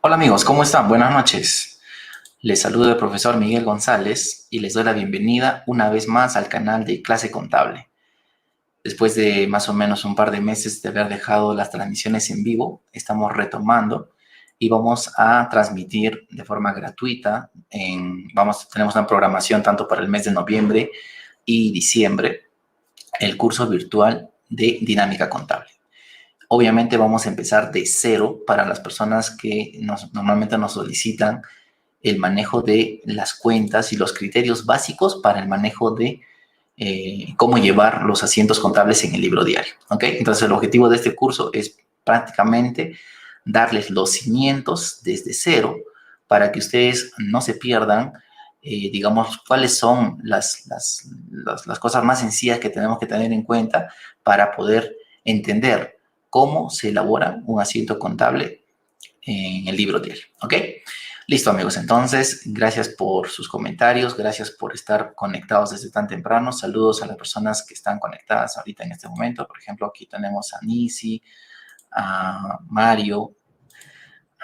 Hola amigos, ¿cómo están? Buenas noches. Les saluda el profesor Miguel González y les doy la bienvenida una vez más al canal de Clase Contable. Después de más o menos un par de meses de haber dejado las transmisiones en vivo, estamos retomando y vamos a transmitir de forma gratuita. Tenemos una programación tanto para el mes de noviembre y diciembre, el curso virtual de Dinámica Contable. Obviamente vamos a empezar de cero para las personas que normalmente nos solicitan el manejo de las cuentas y los criterios básicos para el manejo de cómo llevar los asientos contables en el libro diario. ¿Ok? Entonces, el objetivo de este curso es prácticamente darles los cimientos desde cero para que ustedes no se pierdan, digamos, cuáles son las cosas más sencillas que tenemos que tener en cuenta para poder entender cómo se elabora un asiento contable en el libro diario. ¿Ok? Listo, amigos. Entonces, gracias por sus comentarios, gracias por estar conectados desde tan temprano. Saludos a las personas que están conectadas ahorita en este momento. Por ejemplo, aquí tenemos a Nisi, a Mario,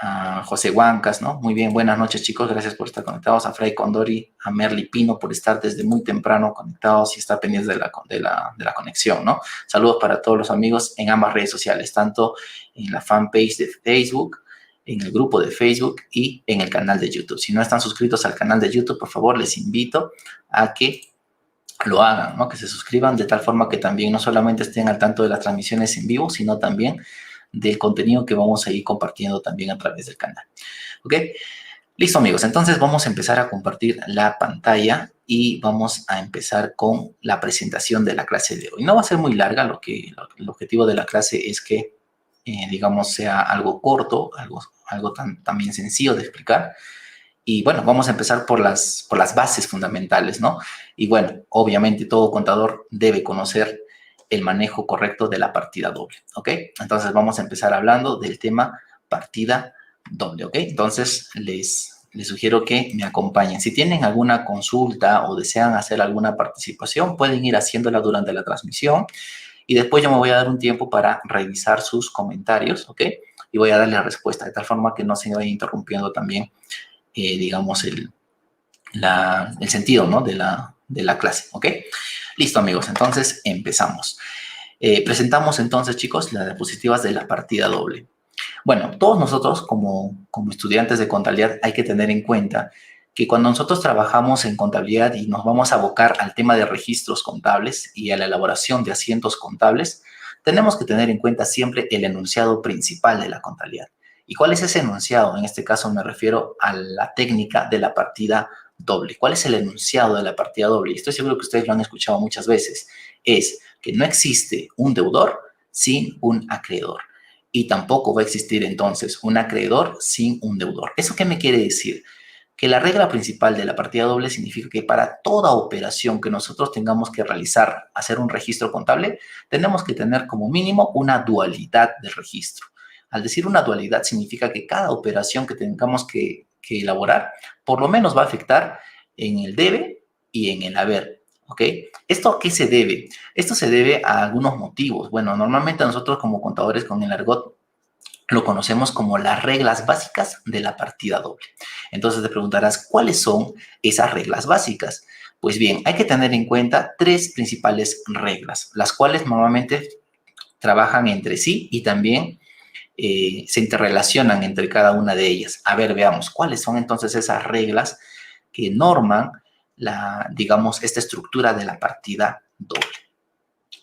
a José Huancas, ¿no? Muy bien, buenas noches, chicos. Gracias por estar conectados. A Fray Condori, a Merly Pino por estar desde muy temprano conectados y estar pendientes de la conexión, ¿no? Saludos para todos los amigos en ambas redes sociales, tanto en la fanpage de Facebook, en el grupo de Facebook y en el canal de YouTube. Si no están suscritos al canal de YouTube, por favor, les invito a que lo hagan, ¿no? Que se suscriban de tal forma que también no solamente estén al tanto de las transmisiones en vivo, sino también del contenido que vamos a ir compartiendo también a través del canal. ¿Ok? Listo, amigos. Entonces vamos a empezar a compartir la pantalla y vamos a empezar con la presentación de la clase de hoy. No va a ser muy larga, el objetivo de la clase es que digamos, sea algo corto, algo también sencillo de explicar. Y bueno, vamos a empezar por las bases fundamentales, ¿no? Y bueno, obviamente todo contador debe conocer el manejo correcto de la partida doble, ¿ok? Entonces vamos a empezar hablando del tema partida doble, ¿ok? Entonces les sugiero que me acompañen. Si tienen alguna consulta o desean hacer alguna participación, pueden ir haciéndola durante la transmisión. Y después yo me voy a dar un tiempo para revisar sus comentarios, ¿ok? Y voy a darle respuesta de tal forma que no se vaya interrumpiendo también, digamos, el sentido, ¿no? de la clase, ¿ok? Listo, amigos. Entonces, empezamos. Presentamos entonces, chicos, las diapositivas de la partida doble. Bueno, todos nosotros como estudiantes de contabilidad hay que tener en cuenta que cuando nosotros trabajamos en contabilidad y nos vamos a abocar al tema de registros contables y a la elaboración de asientos contables, tenemos que tener en cuenta siempre el enunciado principal de la contabilidad. ¿Y cuál es ese enunciado? En este caso me refiero a la técnica de la partida doble. ¿Cuál es el enunciado de la partida doble? Y estoy seguro que ustedes lo han escuchado muchas veces. Es que no existe un deudor sin un acreedor. Y tampoco va a existir entonces un acreedor sin un deudor. ¿Eso qué me quiere decir? Que la regla principal de la partida doble significa que para toda operación que nosotros tengamos que realizar, hacer un registro contable, tenemos que tener como mínimo una dualidad de registro. Al decir una dualidad significa que cada operación que tengamos que elaborar, por lo menos va a afectar en el debe y en el haber. ¿Ok? ¿Esto a qué se debe? Esto se debe a algunos motivos. Bueno, normalmente nosotros como contadores con el argot lo conocemos como las reglas básicas de la partida doble. Entonces te preguntarás, ¿cuáles son esas reglas básicas? Pues bien, hay que tener en cuenta tres principales reglas, las cuales normalmente trabajan entre sí y también se interrelacionan entre cada una de ellas. A ver, veamos, ¿cuáles son entonces esas reglas que norman digamos, esta estructura de la partida doble?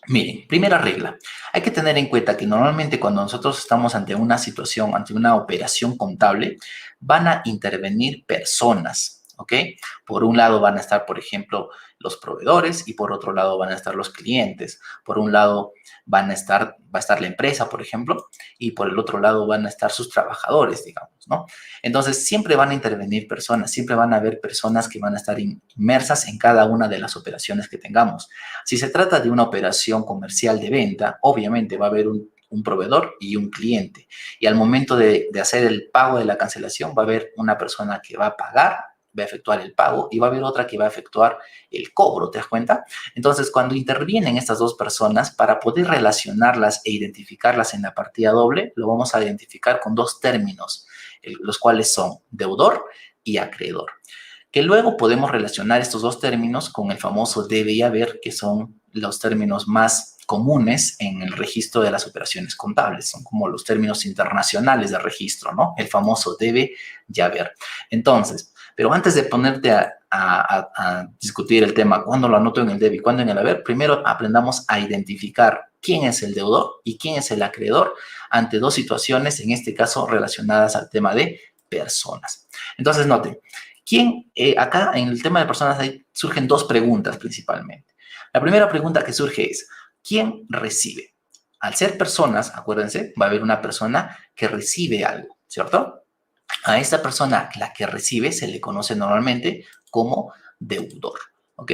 Miren, primera regla, hay que tener en cuenta que normalmente cuando nosotros estamos ante una situación, ante una operación contable, van a intervenir personas, ¿ok? Por un lado van a estar, por ejemplo, los proveedores y por otro lado van a estar los clientes. Por un lado va a estar la empresa, por ejemplo, y por el otro lado van a estar sus trabajadores, digamos, ¿no? Entonces, siempre van a intervenir personas, siempre van a haber personas que van a estar inmersas en cada una de las operaciones que tengamos. Si se trata de una operación comercial de venta, obviamente va a haber un proveedor y un cliente. Y al momento de hacer el pago de la cancelación, va a haber una persona que va a pagar, va a efectuar el pago y va a haber otra que va a efectuar el cobro, ¿te das cuenta? Entonces, cuando intervienen estas dos personas, para poder relacionarlas e identificarlas en la partida doble, lo vamos a identificar con dos términos. los cuales son deudor y acreedor. Que luego podemos relacionar estos dos términos con el famoso debe y haber, que son los términos más comunes en el registro de las operaciones contables. Son como los términos internacionales de registro, ¿no? El famoso debe y haber. Entonces, pero antes de ponerte a discutir el tema, cuándo lo anoto en el debe y cuándo en el haber, primero aprendamos a identificar quién es el deudor y quién es el acreedor ante dos situaciones, en este caso relacionadas al tema de personas. Entonces, noten, acá en el tema de personas surgen dos preguntas principalmente. La primera pregunta que surge es, ¿quién recibe? Al ser personas, acuérdense, va a haber una persona que recibe algo, ¿cierto? A esta persona, la que recibe, se le conoce normalmente como deudor, ¿ok?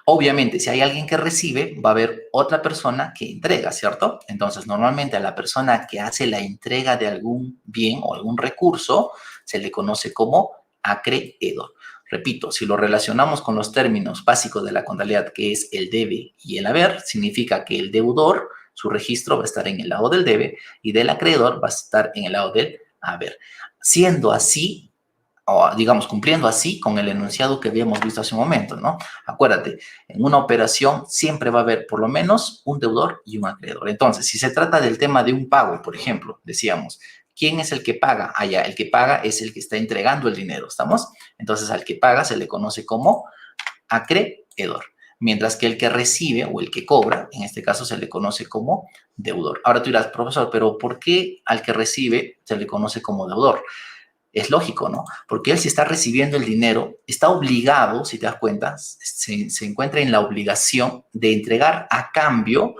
Obviamente, si hay alguien que recibe, va a haber otra persona que entrega, ¿cierto? Entonces, normalmente a la persona que hace la entrega de algún bien o algún recurso, se le conoce como acreedor. Repito, si lo relacionamos con los términos básicos de la contabilidad, que es el debe y el haber, significa que el deudor, su registro va a estar en el lado del debe y del acreedor va a estar en el lado del haber. Siendo así, o digamos, cumpliendo así con el enunciado que habíamos visto hace un momento, ¿no? Acuérdate, en una operación siempre va a haber por lo menos un deudor y un acreedor. Entonces, si se trata del tema de un pago, por ejemplo, decíamos, ¿quién es el que paga? Allá, el que paga es el que está entregando el dinero, ¿estamos? Entonces, al que paga se le conoce como acreedor, mientras que el que recibe o el que cobra, en este caso se le conoce como deudor. Ahora tú dirás, profesor, pero ¿por qué al que recibe se le conoce como deudor? Es lógico, ¿no? Porque él si está recibiendo el dinero, está obligado, si te das cuenta, se encuentra en la obligación de entregar a cambio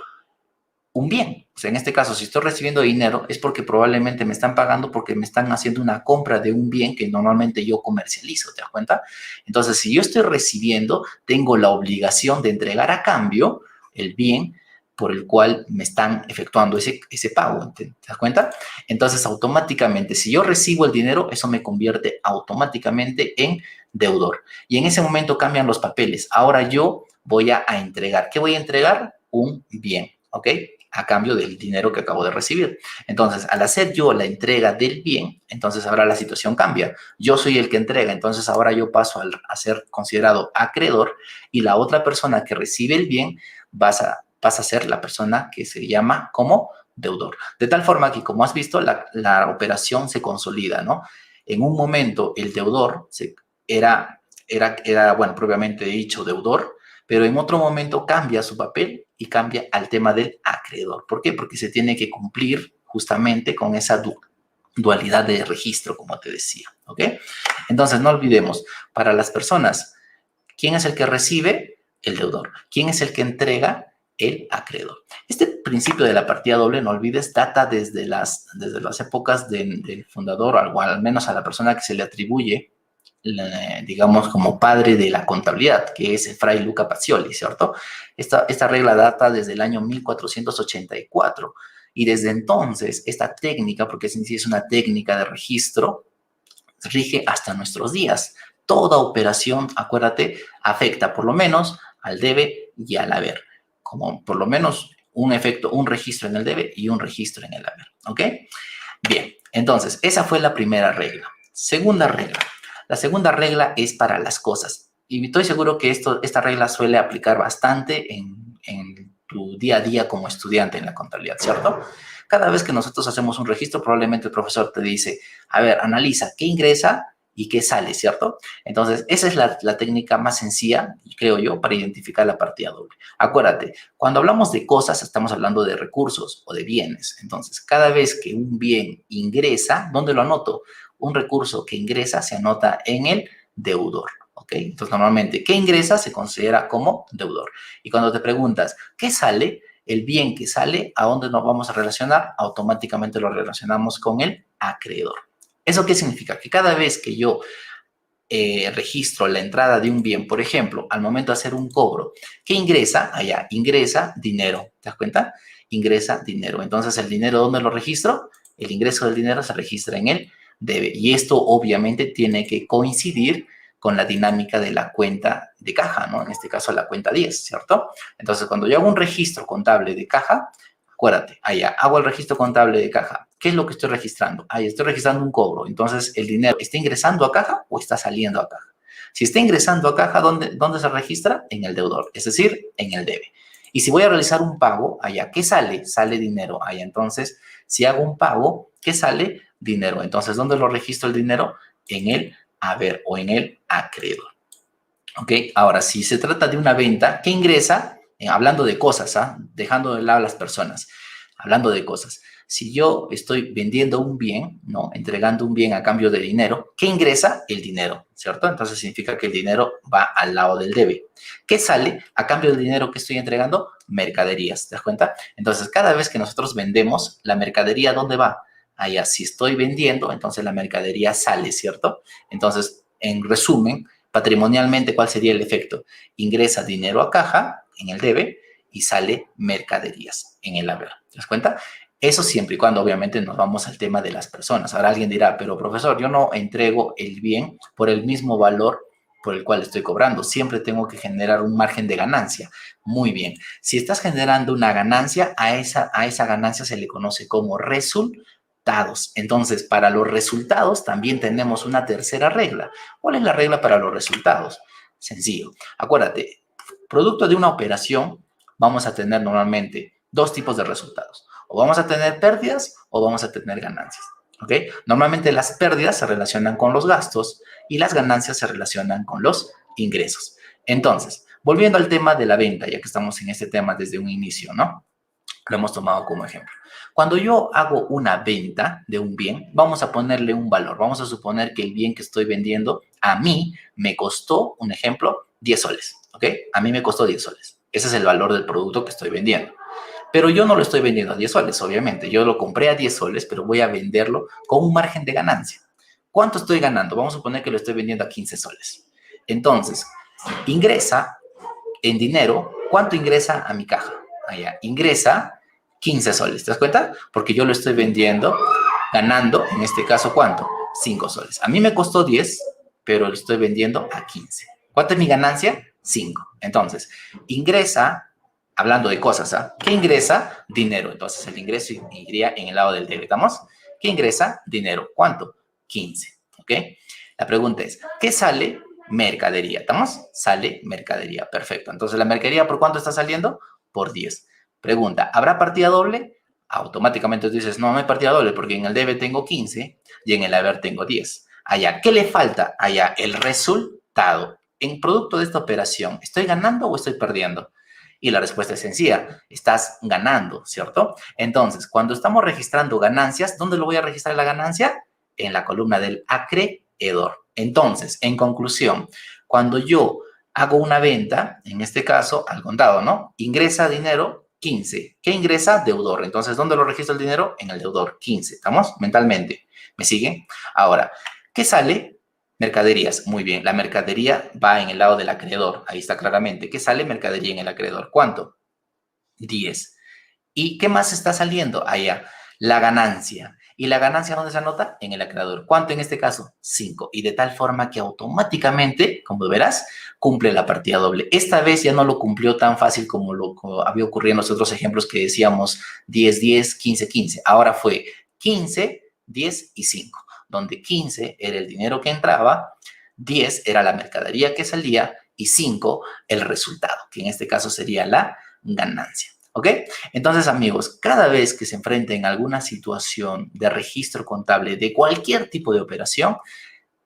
un bien. O sea, en este caso, si estoy recibiendo dinero, es porque probablemente me están pagando porque me están haciendo una compra de un bien que normalmente yo comercializo, ¿te das cuenta? Entonces, si yo estoy recibiendo, tengo la obligación de entregar a cambio el bien por el cual me están efectuando ese pago, ¿te das cuenta? Entonces, automáticamente, si yo recibo el dinero, eso me convierte automáticamente en deudor. Y en ese momento cambian los papeles. Ahora yo voy a entregar. ¿Qué voy a entregar? Un bien, ¿ok? A cambio del dinero que acabo de recibir. Entonces, al hacer yo la entrega del bien, entonces ahora la situación cambia. Yo soy el que entrega, entonces ahora yo paso a ser considerado acreedor y la otra persona que recibe el bien pasa a ser la persona que se llama como deudor. De tal forma que, como has visto, la operación se consolida, ¿no? En un momento el deudor era, bueno, propiamente dicho, deudor, pero en otro momento cambia su papel y cambia al tema del acreedor. ¿Por qué? Porque se tiene que cumplir justamente con esa dualidad de registro, como te decía, ¿ok? Entonces, no olvidemos, para las personas, ¿quién es el que recibe? El deudor. ¿Quién es el que entrega? El acreedor. Este principio de la partida doble, no olvides, data desde las épocas del fundador, o al menos a la persona que se le atribuye, digamos, como padre de la contabilidad, que es Fray Luca Pacioli, ¿cierto? Esta regla data desde el año 1484 y desde entonces esta técnica, porque es una técnica de registro, rige hasta nuestros días. Toda operación, acuérdate, afecta por lo menos al debe y al haber, como por lo menos un registro en el debe y un registro en el haber, ¿ok? Bien, entonces, esa fue la primera regla. Segunda regla. La segunda regla es para las cosas. Y estoy seguro que esta regla suele aplicar bastante en tu día a día como estudiante en la contabilidad, ¿cierto? Cada vez que nosotros hacemos un registro, probablemente el profesor te dice, a ver, analiza qué ingresa y qué sale, ¿cierto? Entonces, esa es la técnica más sencilla, creo yo, para identificar la partida doble. Acuérdate, cuando hablamos de cosas, estamos hablando de recursos o de bienes. Entonces, cada vez que un bien ingresa, ¿dónde lo anoto? Un recurso que ingresa se anota en el deudor, ¿ok? Entonces, normalmente, ¿qué ingresa? Se considera como deudor. Y cuando te preguntas, ¿qué sale? El bien que sale, ¿a dónde nos vamos a relacionar? Automáticamente lo relacionamos con el acreedor. ¿Eso qué significa? Que cada vez que yo registro la entrada de un bien, por ejemplo, al momento de hacer un cobro, ¿qué ingresa? Allá, ingresa dinero. ¿Te das cuenta? Ingresa dinero. Entonces, ¿el dinero dónde lo registro? El ingreso del dinero se registra en el debe. Y esto obviamente tiene que coincidir con la dinámica de la cuenta de caja, ¿no? En este caso, la cuenta 10, ¿cierto? Entonces, cuando yo hago un registro contable de caja, acuérdate, allá, hago el registro contable de caja. ¿Qué es lo que estoy registrando? Ahí estoy registrando un cobro. Entonces, ¿el dinero está ingresando a caja o está saliendo a caja? Si está ingresando a caja, ¿dónde se registra? En el deudor, es decir, en el debe. Y si voy a realizar un pago, allá, ¿qué sale? Sale dinero. Allá, entonces, si hago un pago, ¿qué sale? Dinero. Entonces, ¿dónde lo registro el dinero? En el haber o en el acreedor. ¿Ok? Ahora, si se trata de una venta, ¿qué ingresa? Hablando de cosas, dejando de lado a las personas, hablando de cosas. Si yo estoy vendiendo un bien, ¿no? Entregando un bien a cambio de dinero, ¿qué ingresa? El dinero, ¿cierto? Entonces significa que el dinero va al lado del debe. ¿Qué sale a cambio del dinero que estoy entregando? Mercaderías, ¿te das cuenta? Entonces, cada vez que nosotros vendemos, ¿la mercadería dónde va? Allá, si estoy vendiendo, entonces la mercadería sale, ¿cierto? Entonces, en resumen, patrimonialmente, ¿cuál sería el efecto? Ingresa dinero a caja en el debe y sale mercaderías en el haber. ¿Te das cuenta? Eso siempre y cuando, obviamente, nos vamos al tema de las personas. Ahora alguien dirá, pero profesor, yo no entrego el bien por el mismo valor por el cual estoy cobrando. Siempre tengo que generar un margen de ganancia. Muy bien. Si estás generando una ganancia, a esa ganancia se le conoce como resultados. Entonces, para los resultados también tenemos una tercera regla. ¿Cuál es la regla para los resultados? Sencillo. Acuérdate, producto de una operación, vamos a tener normalmente dos tipos de resultados. O vamos a tener pérdidas o vamos a tener ganancias. ¿Ok? Normalmente las pérdidas se relacionan con los gastos y las ganancias se relacionan con los ingresos. Entonces, volviendo al tema de la venta, ya que estamos en este tema desde un inicio, ¿no? Lo hemos tomado como ejemplo. Cuando yo hago una venta de un bien, vamos a ponerle un valor. Vamos a suponer que el bien que estoy vendiendo a mí me costó, un ejemplo, 10 soles. ¿Ok? A mí me costó 10 soles. Ese es el valor del producto que estoy vendiendo. Pero yo no lo estoy vendiendo a 10 soles, obviamente. Yo lo compré a 10 soles, pero voy a venderlo con un margen de ganancia. ¿Cuánto estoy ganando? Vamos a suponer que lo estoy vendiendo a 15 soles. Entonces, ingresa en dinero, ¿cuánto ingresa a mi caja? Allá, ingresa 15 soles, ¿te das cuenta? Porque yo lo estoy vendiendo, ganando, en este caso, ¿cuánto? 5 soles. A mí me costó 10, pero lo estoy vendiendo a 15. ¿Cuánto es mi ganancia? 5. Entonces, ingresa, hablando de cosas, ¿qué ingresa? Dinero. Entonces, el ingreso iría en el lado del debe, ¿estamos? ¿Qué ingresa? Dinero. ¿Cuánto? 15, ¿ok? La pregunta es, ¿qué sale? Mercadería, ¿estamos? Sale mercadería, perfecto. Entonces, ¿la mercadería por cuánto está saliendo? Por 10. Pregunta, ¿habrá partida doble? Automáticamente tú dices, no hay partida doble porque en el debe tengo 15 y en el haber tengo 10. Allá, ¿qué le falta? Allá, el resultado. En producto de esta operación, ¿estoy ganando o estoy perdiendo? Y la respuesta es sencilla, estás ganando, ¿cierto? Entonces, cuando estamos registrando ganancias, ¿dónde lo voy a registrar la ganancia? En la columna del acreedor. Entonces, en conclusión, cuando yo hago una venta, en este caso al contado, ¿no? Ingresa dinero 15. ¿Qué ingresa? Deudor. Entonces, ¿dónde lo registro el dinero? En el deudor 15. ¿Estamos? Mentalmente. ¿Me siguen? Ahora, ¿qué sale? Mercaderías. Muy bien. La mercadería va en el lado del acreedor. Ahí está claramente. ¿Qué sale? Mercadería en el acreedor. ¿Cuánto? 10. ¿Y qué más está saliendo? Allá, la ganancia. ¿Y la ganancia dónde se anota? En el acreedor. ¿Cuánto en este caso? 5. Y de tal forma que automáticamente, como verás, cumple la partida doble. Esta vez ya no lo cumplió tan fácil como había ocurrido en los otros ejemplos que decíamos 10, 10, 15, 15. Ahora fue 15, 10 y 5, donde 15 era el dinero que entraba, 10 era la mercadería que salía y 5 el resultado, que en este caso sería la ganancia. ¿Ok? Entonces, amigos, cada vez que se enfrenten a alguna situación de registro contable de cualquier tipo de operación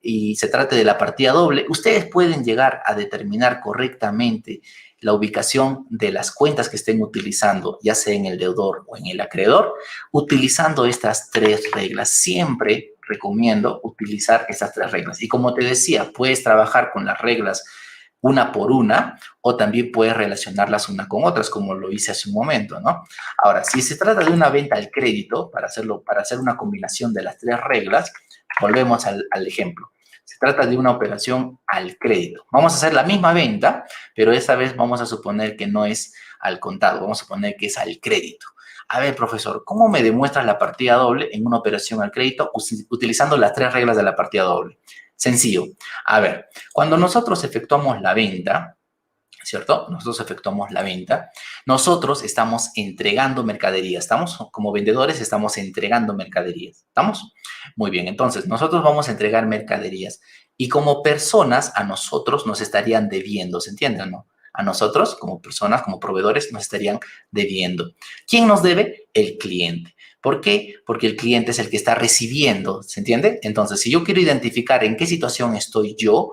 y se trate de la partida doble, ustedes pueden llegar a determinar correctamente la ubicación de las cuentas que estén utilizando, ya sea en el deudor o en el acreedor, utilizando estas tres reglas. Siempre recomiendo utilizar estas tres reglas. Y como te decía, puedes trabajar con las reglas una por una, o también puedes relacionarlas una con otras, como lo hice hace un momento, ¿no? Ahora, si se trata de una venta al crédito, para hacer una combinación de las tres reglas, volvemos al ejemplo. Se trata de una operación al crédito. Vamos a hacer la misma venta, pero esta vez vamos a suponer que no es al contado, vamos a suponer que es al crédito. A ver, profesor, ¿cómo me demuestras la partida doble en una operación al crédito utilizando las tres reglas de la partida doble? Sencillo. A ver, cuando nosotros efectuamos la venta, ¿cierto? Nosotros efectuamos la venta. Nosotros estamos entregando mercaderías. ¿Estamos? Como vendedores estamos entregando mercaderías. ¿Estamos? Muy bien, entonces nosotros vamos a entregar mercaderías y como personas a nosotros nos estarían debiendo, ¿se entiende o no? A nosotros como personas, como proveedores, nos estarían debiendo. ¿Quién nos debe? El cliente. ¿Por qué? Porque el cliente es el que está recibiendo, ¿se entiende? Entonces, si yo quiero identificar en qué situación estoy yo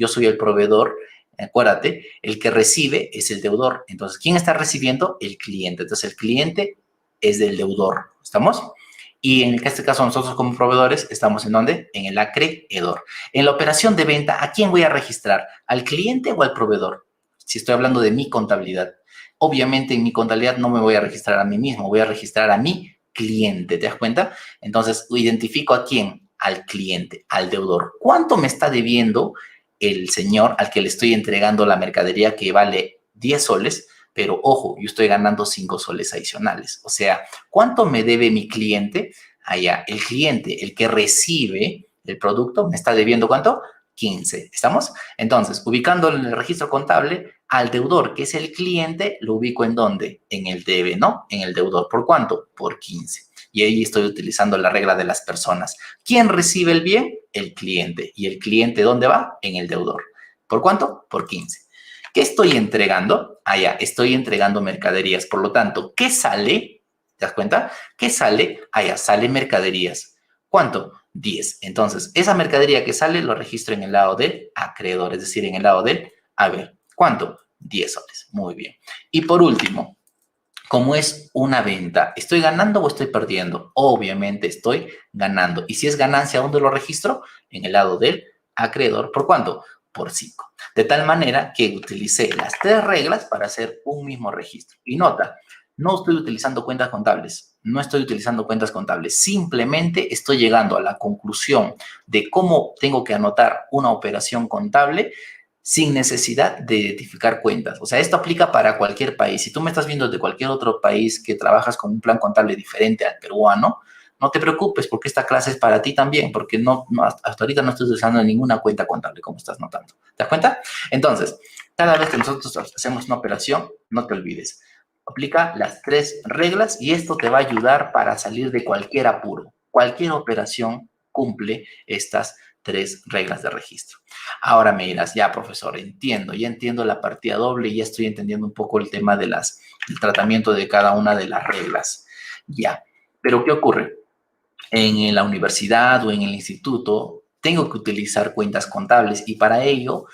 soy el proveedor. Acuérdate, el que recibe es el deudor. Entonces, ¿quién está recibiendo? El cliente. Entonces, el cliente es del deudor. ¿Estamos? Y en este caso, nosotros como proveedores, ¿estamos en dónde? En el acreedor. En la operación de venta, ¿a quién voy a registrar? ¿Al cliente o al proveedor? Si estoy hablando de mi contabilidad. Obviamente, en mi contabilidad no me voy a registrar a mí mismo, voy a registrar a mi cliente. ¿Te das cuenta? Entonces, identifico a quién, al cliente, al deudor. ¿Cuánto me está debiendo el señor al que le estoy entregando la mercadería que vale 10 soles? Pero ojo, yo estoy ganando 5 soles adicionales. O sea, ¿cuánto me debe mi cliente? Allá, el cliente, el que recibe el producto, me está debiendo ¿cuánto? 15. ¿Estamos? Entonces, ubicando en el registro contable al deudor, que es el cliente, lo ubico en dónde? En el debe, ¿no? En el deudor. ¿Por cuánto? Por 15. Y ahí estoy utilizando la regla de las personas. ¿Quién recibe el bien? El cliente. ¿Y el cliente dónde va? En el deudor. ¿Por cuánto? Por 15. ¿Qué estoy entregando? Allá, estoy entregando mercaderías. Por lo tanto, ¿qué sale? ¿Te das cuenta? ¿Qué sale? Allá, sale mercaderías. ¿Cuánto? 10. Entonces, esa mercadería que sale lo registro en el lado del acreedor, es decir, en el lado del haber. ¿Cuánto? 10 soles. Muy bien. Y por último, como es una venta, ¿estoy ganando o estoy perdiendo? Obviamente estoy ganando. Y si es ganancia, ¿dónde lo registro? En el lado del acreedor. ¿Por cuánto? Por 5. De tal manera que utilicé las 3 reglas para hacer un mismo registro. Y nota, no estoy utilizando cuentas contables. No estoy utilizando cuentas contables. Simplemente estoy llegando a la conclusión de cómo tengo que anotar una operación contable sin necesidad de identificar cuentas. O sea, esto aplica para cualquier país. Si tú me estás viendo de cualquier otro país que trabajas con un plan contable diferente al peruano, no te preocupes porque esta clase es para ti también, porque hasta ahorita no estoy usando ninguna cuenta contable, como estás notando. ¿Te das cuenta? Entonces, cada vez que nosotros hacemos una operación, no te olvides. Aplica las 3 reglas y esto te va a ayudar para salir de cualquier apuro. Cualquier operación cumple estas 3 reglas de registro. Ahora me dirás, ya profesor, ya entiendo la partida doble y ya estoy entendiendo un poco el tema del tratamiento de cada una de las reglas. Ya, pero ¿qué ocurre? En la universidad o en el instituto tengo que utilizar cuentas contables y para ello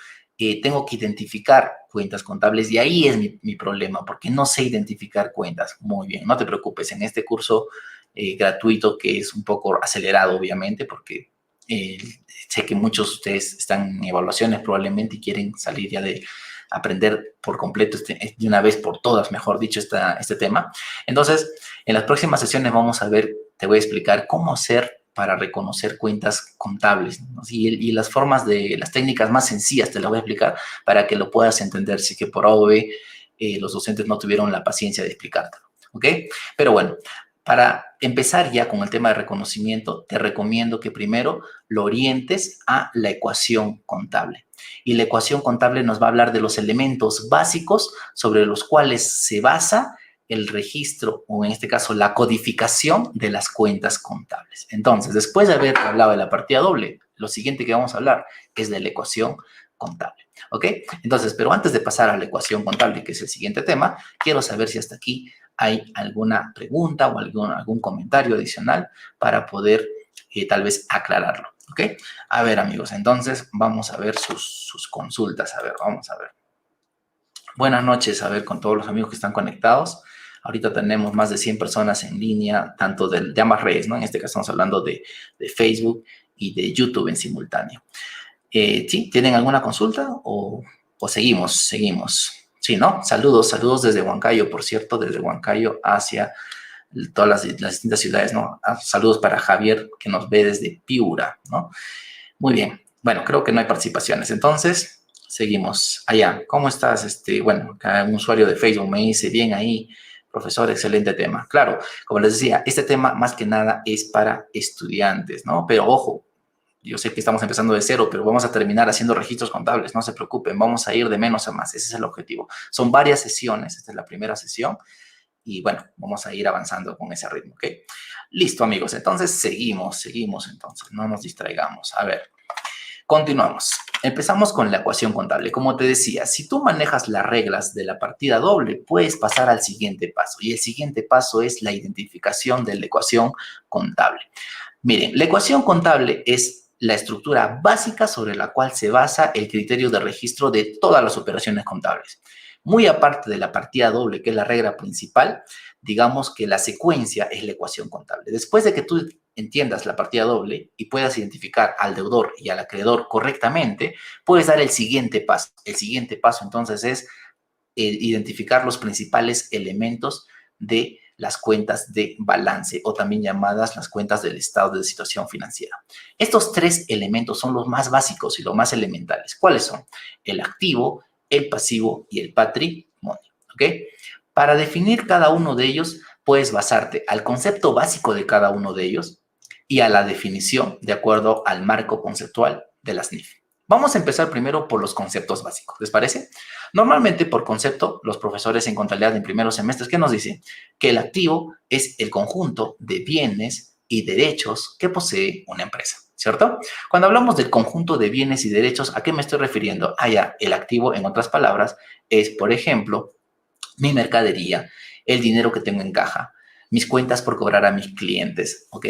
tengo que identificar cuentas contables y ahí es mi problema porque no sé identificar cuentas. Muy bien, no te preocupes, en este curso gratuito que es un poco acelerado obviamente porque eh, sé que muchos de ustedes están en evaluaciones probablemente y quieren salir ya de aprender por completo de una vez por todas, mejor dicho, este tema. Entonces, en las próximas sesiones vamos a ver, te voy a explicar cómo hacer para reconocer cuentas contables, ¿no? Y las formas las técnicas más sencillas te las voy a explicar para que lo puedas entender, si que por OV los docentes no tuvieron la paciencia de explicártelo, ¿ok? Pero bueno, para empezar ya con el tema de reconocimiento, te recomiendo que primero lo orientes a la ecuación contable. Y la ecuación contable nos va a hablar de los elementos básicos sobre los cuales se basa el registro, o en este caso la codificación de las cuentas contables. Entonces, después de haber hablado de la partida doble, lo siguiente que vamos a hablar es de la ecuación contable, ¿ok? Entonces, pero antes de pasar a la ecuación contable, que es el siguiente tema, quiero saber si hasta aquí hay alguna pregunta o algún comentario adicional para poder tal vez aclararlo, ¿ok? A ver, amigos, entonces vamos a ver sus consultas. A ver, vamos a ver. Buenas noches, a ver, con todos los amigos que están conectados. Ahorita tenemos más de 100 personas en línea, tanto de ambas redes, ¿no? En este caso estamos hablando de Facebook y de YouTube en simultáneo. ¿Sí? ¿Tienen alguna consulta o seguimos? Seguimos. Sí, ¿no? Saludos desde Huancayo, por cierto, desde Huancayo hacia todas las distintas ciudades, ¿no? Saludos para Javier, que nos ve desde Piura, ¿no? Muy bien. Bueno, creo que no hay participaciones. Entonces, seguimos. Allá, ¿cómo estás? Bueno, acá un usuario de Facebook me dice, bien ahí, profesor, excelente tema. Claro, como les decía, este tema más que nada es para estudiantes, ¿no? Pero ojo, Yo sé que estamos empezando de cero, pero vamos a terminar haciendo registros contables. No se preocupen, vamos a ir de menos a más. Ese es el objetivo. Son varias sesiones. Esta es la primera sesión. Y bueno, vamos a ir avanzando con ese ritmo, ¿ok? Listo, amigos. Entonces, seguimos entonces. No nos distraigamos. A ver, continuamos. Empezamos con la ecuación contable. Como te decía, si tú manejas las reglas de la partida doble, puedes pasar al siguiente paso. Y el siguiente paso es la identificación de la ecuación contable. Miren, la ecuación contable es la estructura básica sobre la cual se basa el criterio de registro de todas las operaciones contables. Muy aparte de la partida doble, que es la regla principal, digamos que la secuencia es la ecuación contable. Después de que tú entiendas la partida doble y puedas identificar al deudor y al acreedor correctamente, puedes dar el siguiente paso. El siguiente paso, entonces, es identificar los principales elementos de las cuentas de balance o también llamadas las cuentas del estado de situación financiera. Estos tres elementos son los más básicos y los más elementales. ¿Cuáles son? El activo, el pasivo y el patrimonio. ¿Ok? Para definir cada uno de ellos, puedes basarte al concepto básico de cada uno de ellos y a la definición de acuerdo al marco conceptual de las NIF. Vamos a empezar primero por los conceptos básicos, ¿les parece? Normalmente, por concepto, los profesores en contabilidad en primeros semestres, ¿qué nos dicen? Que el activo es el conjunto de bienes y derechos que posee una empresa, ¿cierto? Cuando hablamos del conjunto de bienes y derechos, ¿a qué me estoy refiriendo? Ya, el activo, en otras palabras, es, por ejemplo, mi mercadería, el dinero que tengo en caja, mis cuentas por cobrar a mis clientes, ¿ok?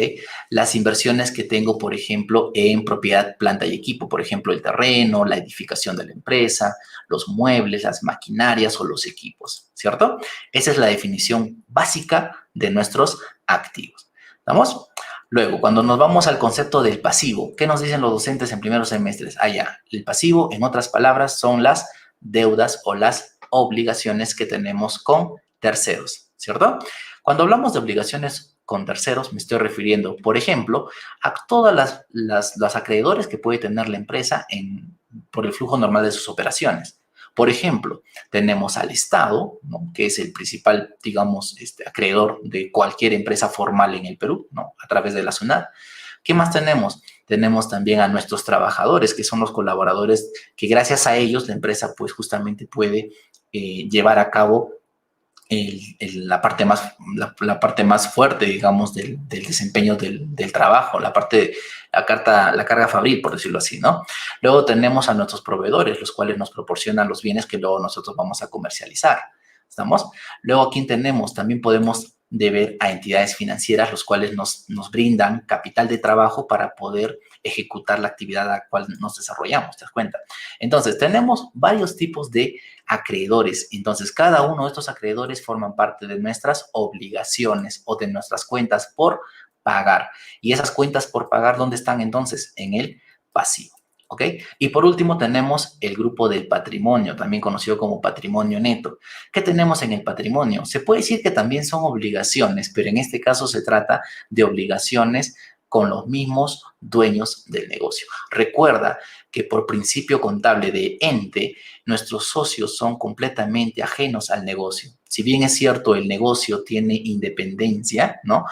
Las inversiones que tengo, por ejemplo, en propiedad, planta y equipo, por ejemplo, el terreno, la edificación de la empresa, los muebles, las maquinarias o los equipos, ¿cierto? Esa es la definición básica de nuestros activos. ¿Estamos? Luego, cuando nos vamos al concepto del pasivo, ¿qué nos dicen los docentes en primeros semestres? Ya, el pasivo, en otras palabras, son las deudas o las obligaciones que tenemos con terceros, ¿cierto? Cuando hablamos de obligaciones con terceros, me estoy refiriendo, por ejemplo, a todas los acreedores que puede tener la empresa por el flujo normal de sus operaciones. Por ejemplo, tenemos al Estado, ¿no? Que es el principal, digamos, acreedor de cualquier empresa formal en el Perú, ¿no? A través de la SUNAT. ¿Qué más tenemos? Tenemos también a nuestros trabajadores, que son los colaboradores, que gracias a ellos la empresa, pues, justamente puede llevar a cabo la parte más fuerte, digamos, del desempeño del trabajo, la carga fabril, por decirlo así, ¿no? Luego tenemos a nuestros proveedores, los cuales nos proporcionan los bienes que luego nosotros vamos a comercializar. ¿Estamos? Luego, ¿quién tenemos? También podemos deber a entidades financieras, los cuales nos brindan capital de trabajo para poder ejecutar la actividad a la cual nos desarrollamos, ¿te das cuenta? Entonces, tenemos varios tipos de acreedores. Entonces, cada uno de estos acreedores forman parte de nuestras obligaciones o de nuestras cuentas por pagar. Y esas cuentas por pagar, ¿dónde están entonces? En el pasivo. ¿Ok? Y por último tenemos el grupo del patrimonio, también conocido como patrimonio neto. ¿Qué tenemos en el patrimonio? Se puede decir que también son obligaciones, pero en este caso se trata de obligaciones con los mismos dueños del negocio. Recuerda que por principio contable de ente, nuestros socios son completamente ajenos al negocio. Si bien es cierto, el negocio tiene independencia, ¿no?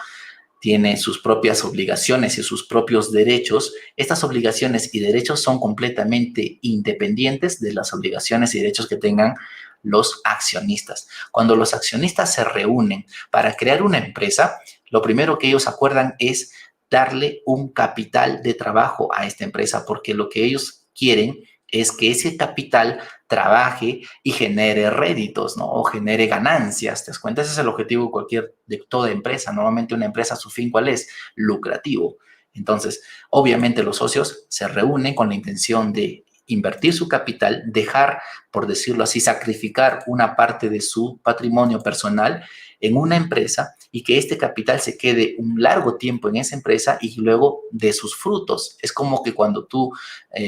Tiene sus propias obligaciones y sus propios derechos. Estas obligaciones y derechos son completamente independientes de las obligaciones y derechos que tengan los accionistas. Cuando los accionistas se reúnen para crear una empresa, lo primero que ellos acuerdan es darle un capital de trabajo a esta empresa, porque lo que ellos quieren es que ese capital trabaje y genere réditos, ¿no? O genere ganancias. ¿Te das cuenta? Ese es el objetivo de toda empresa. Normalmente una empresa, su fin, ¿cuál es? Lucrativo. Entonces, obviamente los socios se reúnen con la intención de invertir su capital, dejar, por decirlo así, sacrificar una parte de su patrimonio personal en una empresa y que este capital se quede un largo tiempo en esa empresa y luego de sus frutos. Es como que cuando tú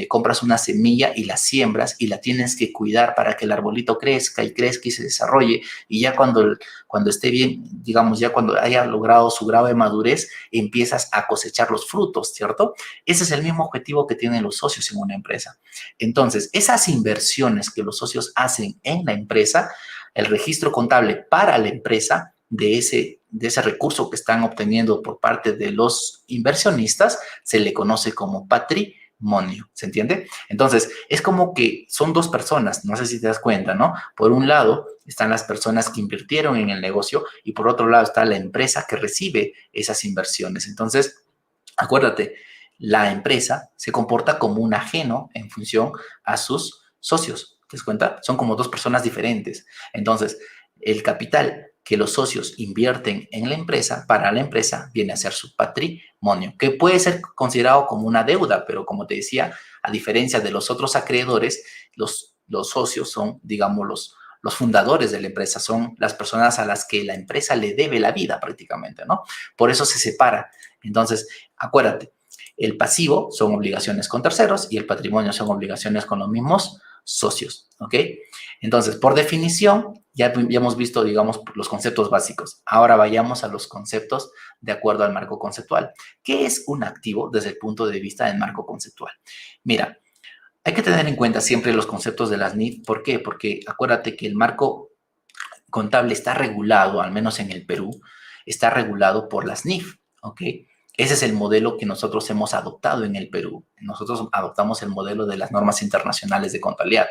compras una semilla y la siembras y la tienes que cuidar para que el arbolito crezca y se desarrolle y ya cuando esté bien, digamos, ya cuando haya logrado su grado de madurez, empiezas a cosechar los frutos, ¿cierto? Ese es el mismo objetivo que tienen los socios en una empresa. Entonces, esas inversiones que los socios hacen en la empresa, el registro contable para la empresa de de ese recurso que están obteniendo por parte de los inversionistas se le conoce como patrimonio, ¿se entiende? Entonces, es como que son dos personas, no sé si te das cuenta, ¿no? Por un lado están las personas que invirtieron en el negocio y por otro lado está la empresa que recibe esas inversiones. Entonces, acuérdate, la empresa se comporta como un ajeno en función a sus socios. ¿Te das cuenta? Son como dos personas diferentes. Entonces, el capital que los socios invierten en la empresa, para la empresa, viene a ser su patrimonio, que puede ser considerado como una deuda, pero como te decía, a diferencia de los otros acreedores, los socios son, digamos, los fundadores de la empresa, son las personas a las que la empresa le debe la vida prácticamente, ¿no? Por eso se separa. Entonces, acuérdate, el pasivo son obligaciones con terceros y el patrimonio son obligaciones con los mismos socios, ¿ok? Entonces, por definición, ya hemos visto, digamos, los conceptos básicos. Ahora vayamos a los conceptos de acuerdo al marco conceptual. ¿Qué es un activo desde el punto de vista del marco conceptual? Mira, hay que tener en cuenta siempre los conceptos de las NIF. ¿Por qué? Porque acuérdate que el marco contable está regulado, al menos en el Perú, está regulado por las NIF, ¿ok? Ese es el modelo que nosotros hemos adoptado en el Perú. Nosotros adoptamos el modelo de las normas internacionales de contabilidad.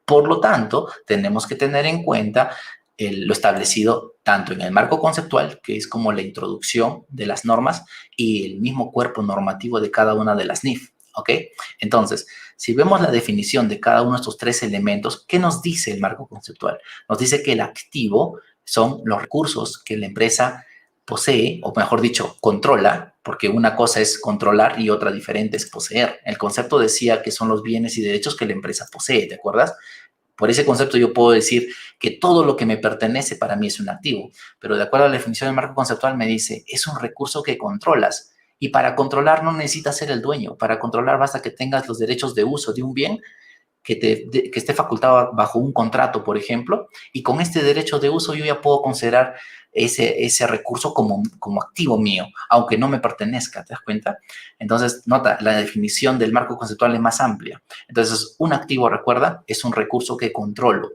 Por lo tanto, tenemos que tener en cuenta lo establecido tanto en el marco conceptual, que es como la introducción de las normas, y el mismo cuerpo normativo de cada una de las NIF, ¿ok? Entonces, si vemos la definición de cada uno de estos tres elementos, ¿qué nos dice el marco conceptual? Nos dice que el activo son los recursos que la empresa posee, o mejor dicho, controla, porque una cosa es controlar y otra diferente es poseer. El concepto decía que son los bienes y derechos que la empresa posee, ¿te acuerdas? Por ese concepto yo puedo decir que todo lo que me pertenece para mí es un activo, pero de acuerdo a la definición del marco conceptual me dice, es un recurso que controlas. Y para controlar no necesitas ser el dueño, para controlar basta que tengas los derechos de uso de un bien que esté facultado bajo un contrato, por ejemplo, y con este derecho de uso yo ya puedo considerar ese recurso como activo mío, aunque no me pertenezca, ¿te das cuenta? Entonces, nota, la definición del marco conceptual es más amplia. Entonces, un activo, recuerda, es un recurso que controlo,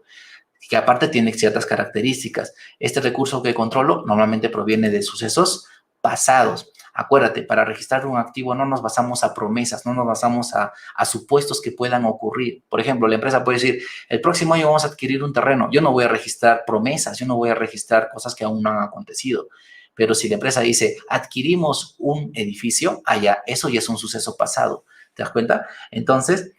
que aparte tiene ciertas características. Este recurso que controlo normalmente proviene de sucesos pasados. Acuérdate, para registrar un activo no nos basamos a promesas, no nos basamos a supuestos que puedan ocurrir. Por ejemplo, la empresa puede decir, el próximo año vamos a adquirir un terreno. Yo no voy a registrar promesas, yo no voy a registrar cosas que aún no han acontecido. Pero si la empresa dice, adquirimos un edificio, allá, eso ya es un suceso pasado. ¿Te das cuenta? Entonces,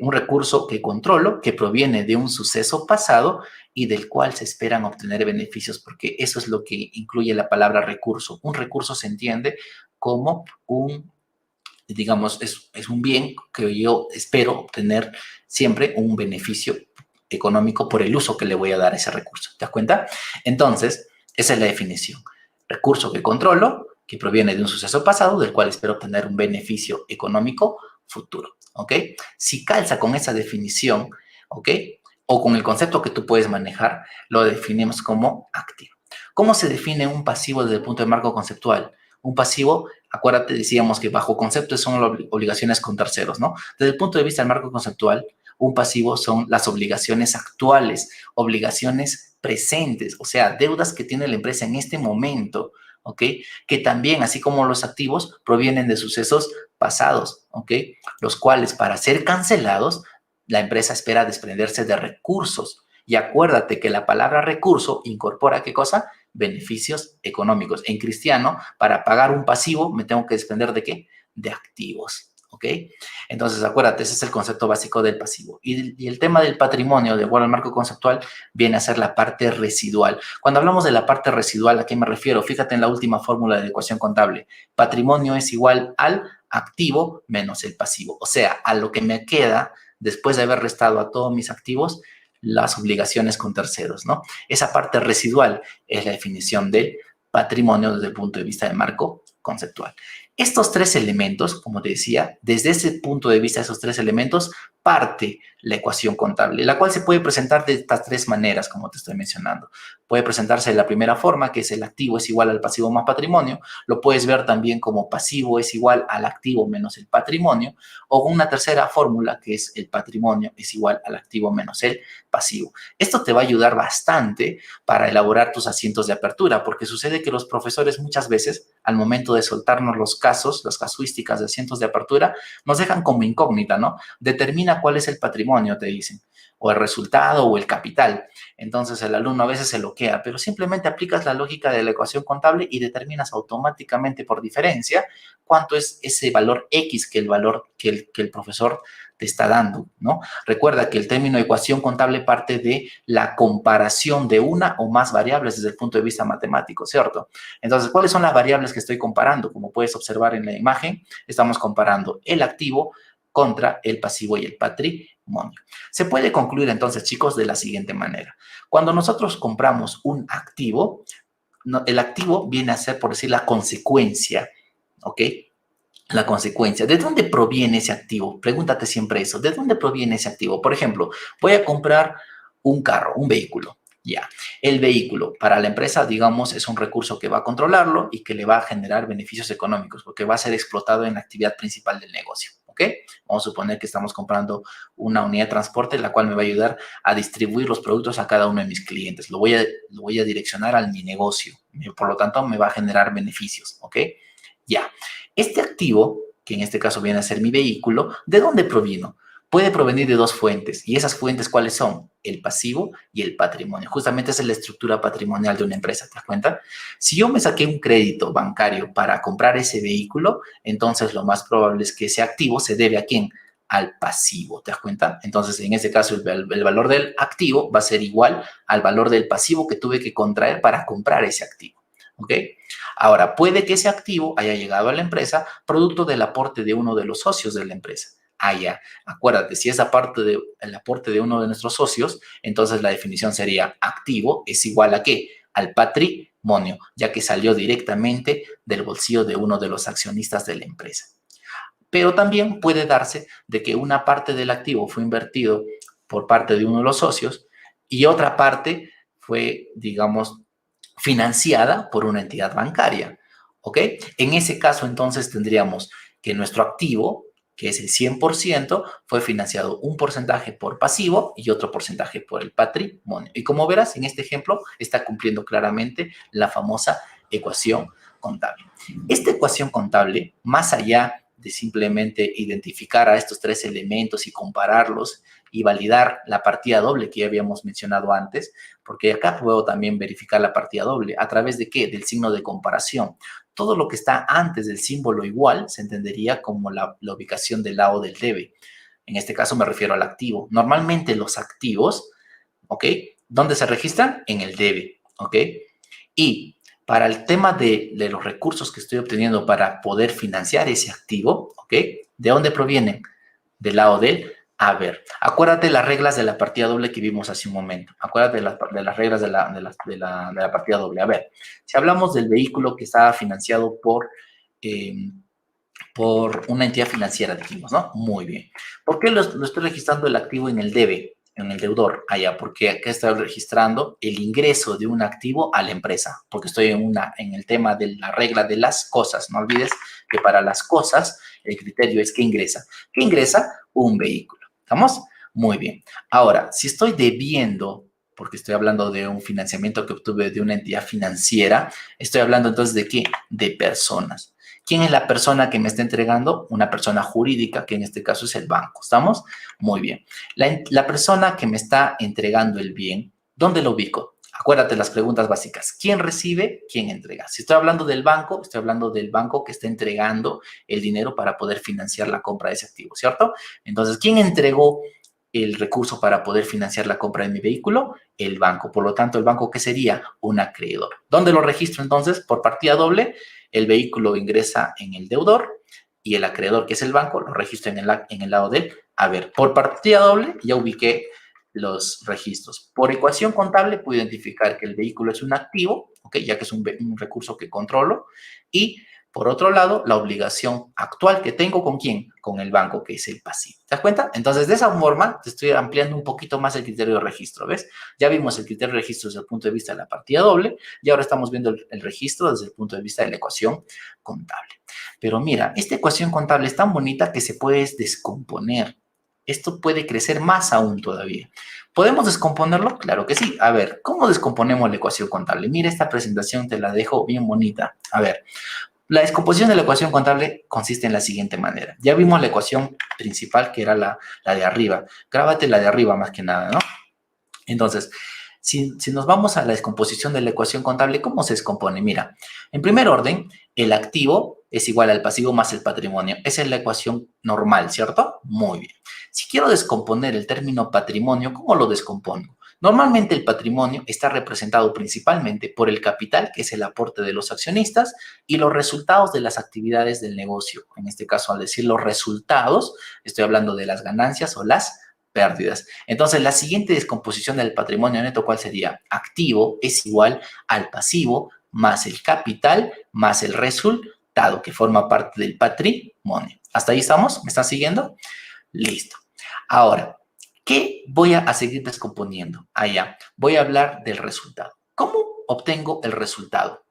un recurso que controlo, que proviene de un suceso pasado y del cual se esperan obtener beneficios, porque eso es lo que incluye la palabra recurso. Un recurso se entiende como digamos, es un bien que yo espero obtener siempre un beneficio económico por el uso que le voy a dar a ese recurso. ¿Te das cuenta? Entonces, esa es la definición. Recurso que controlo, que proviene de un suceso pasado, del cual espero obtener un beneficio económico futuro, ¿ok? Si calza con esa definición, ¿ok? O con el concepto que tú puedes manejar, lo definimos como activo. ¿Cómo se define un pasivo desde el punto de marco conceptual? Un pasivo, acuérdate, decíamos que bajo concepto son obligaciones con terceros, ¿no? Desde el punto de vista del marco conceptual, un pasivo son las obligaciones actuales, obligaciones presentes, o sea, deudas que tiene la empresa en este momento, ¿ok? Que también, así como los activos, provienen de sucesos pasados, ¿ok? Los cuales, para ser cancelados, la empresa espera desprenderse de recursos. Y acuérdate que la palabra recurso incorpora, ¿qué cosa? Beneficios económicos. En cristiano, para pagar un pasivo, me tengo que desprender ¿de qué? De activos, ¿ok? Entonces, acuérdate, ese es el concepto básico del pasivo. Y el tema del patrimonio, de acuerdo al marco conceptual, viene a ser la parte residual. Cuando hablamos de la parte residual, ¿a qué me refiero? Fíjate en la última fórmula de la ecuación contable. Patrimonio es igual al activo menos el pasivo. O sea, a lo que me queda después de haber restado a todos mis activos, las obligaciones con terceros, ¿no? Esa parte residual es la definición de patrimonio desde el punto de vista del marco conceptual. Estos tres elementos, como te decía, desde ese punto de vista, esos tres elementos parte la ecuación contable, la cual se puede presentar de estas tres maneras, como te estoy mencionando. Puede presentarse de la primera forma, que es el activo es igual al pasivo más patrimonio. Lo puedes ver también como pasivo es igual al activo menos el patrimonio, o una tercera fórmula, que es el patrimonio es igual al activo menos el pasivo. Esto te va a ayudar bastante para elaborar tus asientos de apertura, porque sucede que los profesores muchas veces, al momento de soltarnos los casos, las casuísticas de asientos de apertura, nos dejan como incógnita, ¿no? Determina cuál es el patrimonio, te dicen, o el resultado o el capital. Entonces el alumno a veces se bloquea, pero simplemente aplicas la lógica de la ecuación contable y determinas automáticamente por diferencia cuánto es ese valor X que el valor que el profesor te está dando, ¿no? Recuerda que el término ecuación contable parte de la comparación de una o más variables desde el punto de vista matemático, ¿cierto? Entonces, ¿cuáles son las variables que estoy comparando? Como puedes observar en la imagen, estamos comparando el activo contra el pasivo y el patrimonio. Se puede concluir entonces, chicos, de la siguiente manera. Cuando nosotros compramos un activo, el activo viene a ser, por decir, la consecuencia, ¿ok? La consecuencia. ¿De dónde proviene ese activo? Pregúntate siempre eso. ¿De dónde proviene ese activo? Por ejemplo, voy a comprar un carro, un vehículo. Ya, el vehículo para la empresa, digamos, es un recurso que va a controlarlo y que le va a generar beneficios económicos porque va a ser explotado en la actividad principal del negocio, ¿ok? Vamos a suponer que estamos comprando una unidad de transporte, la cual me va a ayudar a distribuir los productos a cada uno de mis clientes. Lo voy a direccionar a mi negocio, por lo tanto, me va a generar beneficios, ¿ok? Ya, este activo, que en este caso viene a ser mi vehículo, ¿de dónde provino? Puede provenir de dos fuentes. ¿Y esas fuentes cuáles son? El pasivo y el patrimonio. Justamente esa es la estructura patrimonial de una empresa, ¿te das cuenta? Si yo me saqué un crédito bancario para comprar ese vehículo, entonces lo más probable es que ese activo se debe ¿a quién? Al pasivo, ¿te das cuenta? Entonces, en este caso, el valor del activo va a ser igual al valor del pasivo que tuve que contraer para comprar ese activo, ¿ok? Ahora, puede que ese activo haya llegado a la empresa producto del aporte de uno de los socios de la empresa. Ah, ya. Acuérdate, si es aparte del aporte de uno de nuestros socios, entonces la definición sería activo es igual a ¿qué? Al patrimonio, ya que salió directamente del bolsillo de uno de los accionistas de la empresa. Pero también puede darse de que una parte del activo fue invertido por parte de uno de los socios y otra parte fue, digamos, financiada por una entidad bancaria, ¿ok? En ese caso, entonces, tendríamos que nuestro activo, que es el 100%, fue financiado un porcentaje por pasivo y otro porcentaje por el patrimonio. Y como verás, en este ejemplo está cumpliendo claramente la famosa ecuación contable. Esta ecuación contable, más allá de simplemente identificar a estos tres elementos y compararlos y validar la partida doble que ya habíamos mencionado antes, porque acá puedo también verificar la partida doble. ¿A través de qué? Del signo de comparación. Todo lo que está antes del símbolo igual se entendería como la ubicación del lado del debe. En este caso me refiero al activo. Normalmente los activos, ¿ok? ¿Dónde se registran? En el debe, ¿ok? Y para el tema de los recursos que estoy obteniendo para poder financiar ese activo, ¿ok? ¿De dónde provienen? Del lado del haber. Acuérdate las reglas de la partida doble que vimos hace un momento. Acuérdate de las reglas de la partida doble. A ver, si hablamos del vehículo que estaba financiado por una entidad financiera, dijimos, ¿no? Muy bien. ¿Por qué lo estoy registrando el activo en el debe, en el deudor? Allá, porque acá estoy registrando el ingreso de un activo a la empresa, porque estoy en el tema de la regla de las cosas. No olvides que para las cosas el criterio es que ingresa. ¿Qué ingresa? Un vehículo. ¿Estamos? Muy bien. Ahora, si estoy debiendo, porque estoy hablando de un financiamiento que obtuve de una entidad financiera, estoy hablando entonces de qué? De personas. ¿Quién es la persona que me está entregando? Una persona jurídica, que en este caso es el banco. ¿Estamos? Muy bien. La persona que me está entregando el bien, ¿dónde lo ubico? Acuérdate las preguntas básicas. ¿Quién recibe? ¿Quién entrega? Si estoy hablando del banco, estoy hablando del banco que está entregando el dinero para poder financiar la compra de ese activo, ¿cierto? Entonces, ¿quién entregó el recurso para poder financiar la compra de mi vehículo? El banco. Por lo tanto, ¿el banco qué sería? Un acreedor. ¿Dónde lo registro entonces? Por partida doble, el vehículo ingresa en el deudor y el acreedor, que es el banco, lo registro en el lado del haber. Por partida doble, ya ubiqué los registros. Por ecuación contable, puedo identificar que el vehículo es un activo, ¿ok? Ya que es un recurso que controlo, y Por otro lado, la obligación actual que tengo, ¿con quién? Con el banco, que es el pasivo. ¿Te das cuenta? Entonces, de esa forma, te estoy ampliando un poquito más el criterio de registro, ¿ves? Ya vimos el criterio de registro desde el punto de vista de la partida doble y ahora estamos viendo el registro desde el punto de vista de la ecuación contable. Pero mira, esta ecuación contable es tan bonita que se puede descomponer. Esto puede crecer más aún todavía. ¿Podemos descomponerlo? Claro que sí. A ver, ¿cómo descomponemos la ecuación contable? Mira, esta presentación te la dejo bien bonita. A ver, la descomposición de la ecuación contable consiste en la siguiente manera. Ya vimos la ecuación principal, que era la de arriba. Grábate la de arriba más que nada, ¿no? Entonces, si nos vamos a la descomposición de la ecuación contable, ¿cómo se descompone? Mira, en primer orden, el activo es igual al pasivo más el patrimonio. Esa es la ecuación normal, ¿cierto? Muy bien. Si quiero descomponer el término patrimonio, ¿cómo lo descompongo? Normalmente el patrimonio está representado principalmente por el capital, que es el aporte de los accionistas, y los resultados de las actividades del negocio. En este caso, al decir los resultados, estoy hablando de las ganancias o las pérdidas. Entonces, la siguiente descomposición del patrimonio neto, ¿cuál sería? Activo es igual al pasivo más el capital más el resultado, que forma parte del patrimonio. ¿Hasta ahí estamos? ¿Me están siguiendo? Listo. Ahora, ¿qué voy a seguir descomponiendo? Allá, voy a hablar del resultado. ¿Cómo obtengo el resultado?